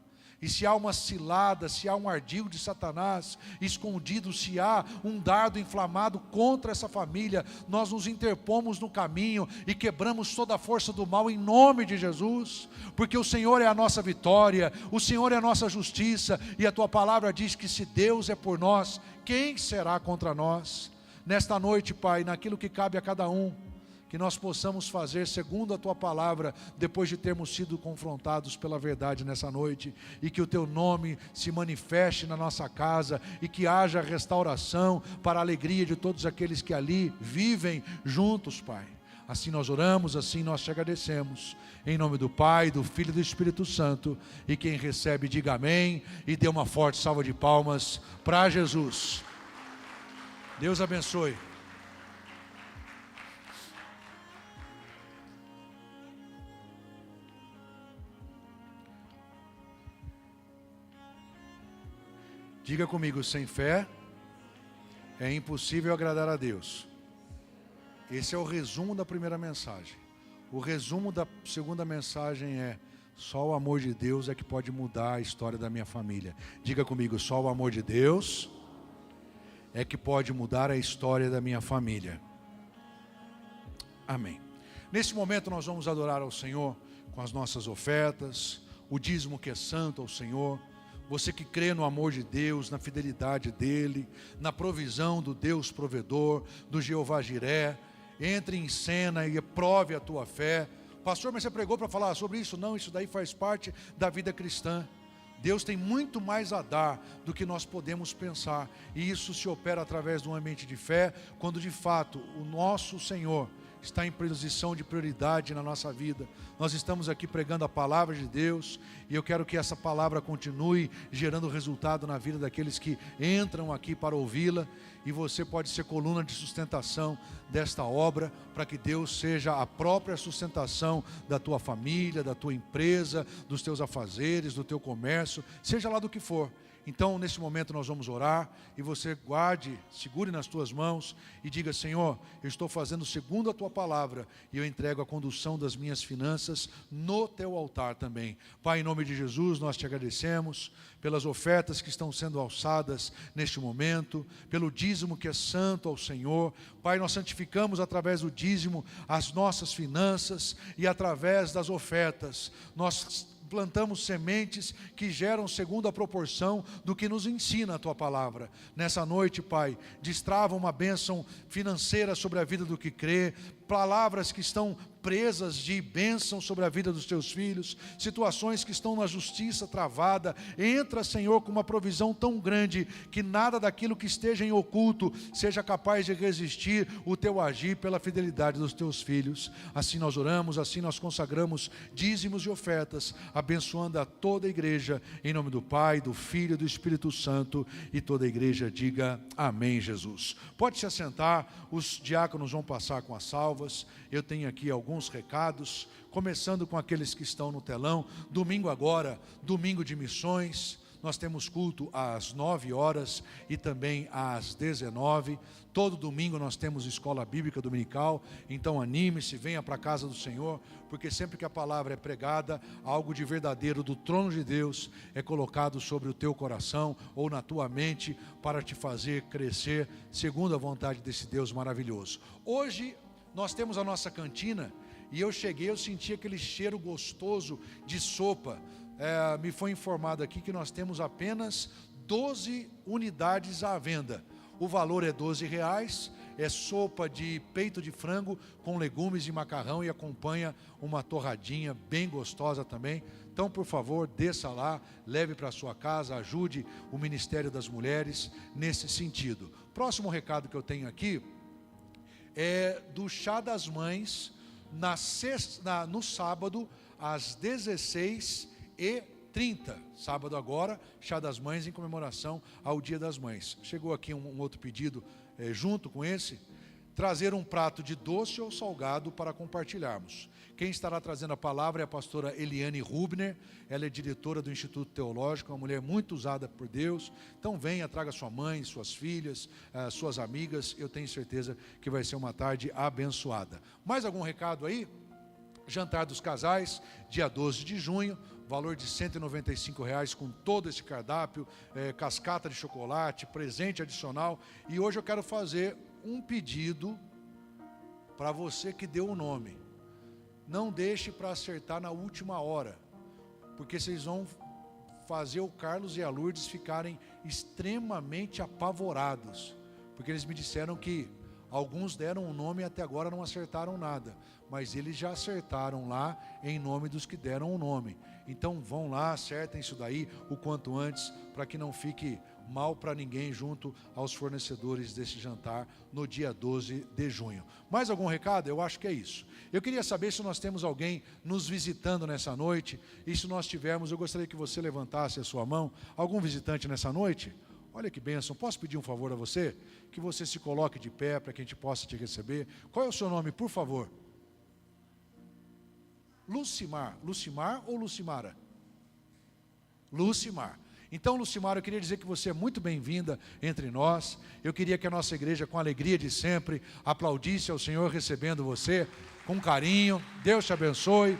E se há uma cilada, se há um ardil de Satanás escondido, se há um dardo inflamado contra essa família, nós nos interpomos no caminho e quebramos toda a força do mal em nome de Jesus, porque o Senhor é a nossa vitória, o Senhor é a nossa justiça, e a tua palavra diz que se Deus é por nós, quem será contra nós? Nesta noite, Pai, naquilo que cabe a cada um, que nós possamos fazer segundo a tua palavra, depois de termos sido confrontados pela verdade nessa noite, e que o teu nome se manifeste na nossa casa, e que haja restauração para a alegria de todos aqueles que ali vivem juntos, Pai. Assim nós oramos, assim nós te agradecemos, em nome do Pai, do Filho e do Espírito Santo, e quem recebe diga amém, e dê uma forte salva de palmas para Jesus. Deus abençoe. Diga comigo, sem fé é impossível agradar a Deus. Esse é o resumo da primeira mensagem. O resumo da segunda mensagem é: só o amor de Deus é que pode mudar a história da minha família. Diga comigo, só o amor de Deus é que pode mudar a história da minha família. Amém. Nesse momento nós vamos adorar ao Senhor com as nossas ofertas, o dízimo que é santo ao Senhor. Você que crê no amor de Deus, na fidelidade dEle, na provisão do Deus provedor, do Jeová Jiré, entre em cena e prove a tua fé. Pastor, mas você pregou para falar sobre isso? Não, isso daí faz parte da vida cristã. Deus tem muito mais a dar do que nós podemos pensar. E isso se opera através de um ambiente de fé, quando de fato o nosso Senhor está em posição de prioridade na nossa vida. Nós estamos aqui pregando a palavra de Deus, e eu quero que essa palavra continue gerando resultado na vida daqueles que entram aqui para ouvi-la, e você pode ser coluna de sustentação desta obra, para que Deus seja a própria sustentação da tua família, da tua empresa, dos teus afazeres, do teu comércio, seja lá do que for. Então, nesse momento nós vamos orar, e você guarde, segure nas tuas mãos e diga: Senhor, eu estou fazendo segundo a tua palavra, e eu entrego a condução das minhas finanças no teu altar também. Pai, em nome de Jesus, nós te agradecemos pelas ofertas que estão sendo alçadas neste momento, pelo dízimo que é santo ao Senhor. Pai, nós santificamos através do dízimo as nossas finanças, e através das ofertas nós plantamos sementes que geram segundo a proporção do que nos ensina a tua palavra. Nessa noite, Pai, destrava uma bênção financeira sobre a vida do que crê, palavras que estão presas de bênção sobre a vida dos teus filhos, situações que estão na justiça travada. Entra, Senhor, com uma provisão tão grande que nada daquilo que esteja em oculto seja capaz de resistir o teu agir pela fidelidade dos teus filhos. Assim nós oramos, assim nós consagramos dízimos e ofertas, abençoando a toda a igreja, em nome do Pai, do Filho e do Espírito Santo, e toda a igreja diga amém, Jesus. Pode se assentar, os diáconos vão passar com as salvas. Eu tenho aqui alguns recados, começando com aqueles que estão no telão. Domingo agora, domingo de missões, nós temos culto às 9 horas e também às 19. Todo domingo nós temos escola bíblica dominical, então anime-se, venha para a casa do Senhor, porque sempre que a palavra é pregada, algo de verdadeiro do trono de Deus é colocado sobre o teu coração ou na tua mente, para te fazer crescer segundo a vontade desse Deus maravilhoso. Hoje nós temos a nossa cantina, e eu cheguei, eu senti aquele cheiro gostoso de sopa. Me foi informado aqui que nós temos apenas 12 unidades à venda. O valor é R$12, é sopa de peito de frango com legumes e macarrão, e acompanha uma torradinha bem gostosa também. Então, por favor, desça lá, leve para a sua casa, ajude o Ministério das Mulheres nesse sentido. Próximo recado que eu tenho aqui é do Chá das Mães, no sábado, às 16h30. Sábado agora, Chá das Mães em comemoração ao Dia das Mães. Chegou aqui um outro pedido junto com esse: trazer um prato de doce ou salgado para compartilharmos. Quem estará trazendo a palavra é a pastora Eliane Rubner. Ela é diretora do Instituto Teológico, uma mulher muito usada por Deus. Então venha, traga sua mãe, suas filhas, suas amigas. Eu tenho certeza que vai ser uma tarde abençoada. Mais algum recado aí? Jantar dos casais, dia 12 de junho. valor de R$195 com todo esse cardápio, cascata de chocolate, presente adicional. E hoje eu quero fazer um pedido para você que deu o nome. Não deixe para acertar na última hora, porque vocês vão fazer o Carlos e a Lourdes ficarem extremamente apavorados, porque eles me disseram que alguns deram o nome e até agora não acertaram nada, mas eles já acertaram lá em nome dos que deram o nome. Então vão lá, acertem isso daí o quanto antes, para que não fique mal para ninguém junto aos fornecedores desse jantar no dia 12 de junho. Mais algum recado? Eu acho que é isso. Eu queria saber se nós temos alguém nos visitando nessa noite, e se nós tivermos, eu gostaria que você levantasse a sua mão. Algum visitante nessa noite? Olha que bênção. Posso pedir um favor a você? Que você se coloque de pé para que a gente possa te receber. Qual é o seu nome, por favor? Lucimar. Lucimar ou Lucimara? Lucimar. Então, Lucimar, eu queria dizer que você é muito bem-vinda entre nós. Eu queria que a nossa igreja, com a alegria de sempre, aplaudisse ao Senhor recebendo você com carinho. Deus te abençoe.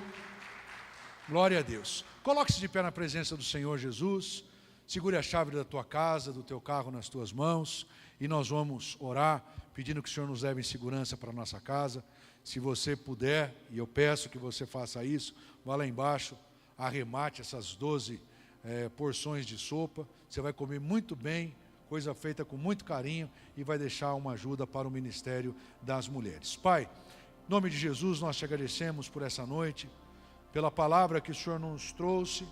Glória a Deus. Coloque-se de pé na presença do Senhor Jesus. Segure a chave da tua casa, do teu carro nas tuas mãos, e nós vamos orar, pedindo que o Senhor nos leve em segurança para a nossa casa. Se você puder, e eu peço que você faça isso, vá lá embaixo, arremate essas 12 porções de sopa. Você vai comer muito bem, coisa feita com muito carinho, e vai deixar uma ajuda para o ministério das mulheres. Pai, em nome de Jesus, nós te agradecemos por essa noite, pela palavra que o Senhor nos trouxe,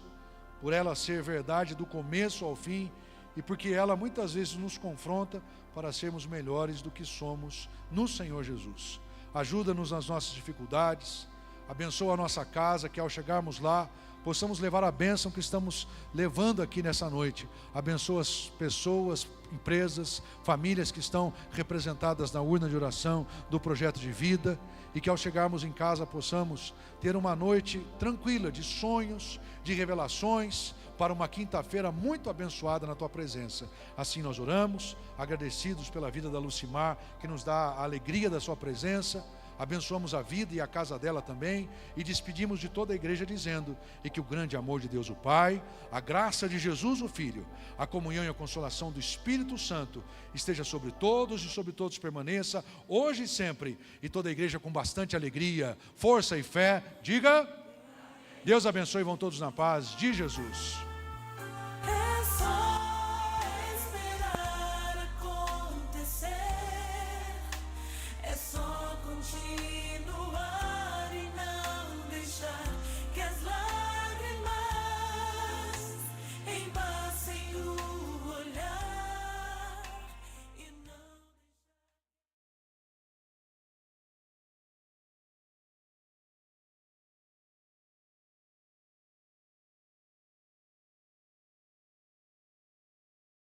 por ela ser verdade do começo ao fim, e porque ela muitas vezes nos confronta para sermos melhores do que somos no Senhor Jesus. Ajuda-nos nas nossas dificuldades, abençoa a nossa casa, que ao chegarmos lá, possamos levar a bênção que estamos levando aqui nessa noite. Abençoa as pessoas, empresas, famílias que estão representadas na urna de oração do projeto de vida, e que ao chegarmos em casa possamos ter uma noite tranquila de sonhos, de revelações, para uma quinta-feira muito abençoada na tua presença. Assim nós oramos, agradecidos pela vida da Lucimar, que nos dá a alegria da sua presença. Abençoamos a vida e a casa dela também, e despedimos de toda a igreja dizendo, e que o grande amor de Deus o Pai, a graça de Jesus o Filho, a comunhão e a consolação do Espírito Santo esteja sobre todos e sobre todos permaneça, hoje e sempre. E toda a igreja com bastante alegria, força e fé, diga: Deus abençoe, vão todos na paz de Jesus.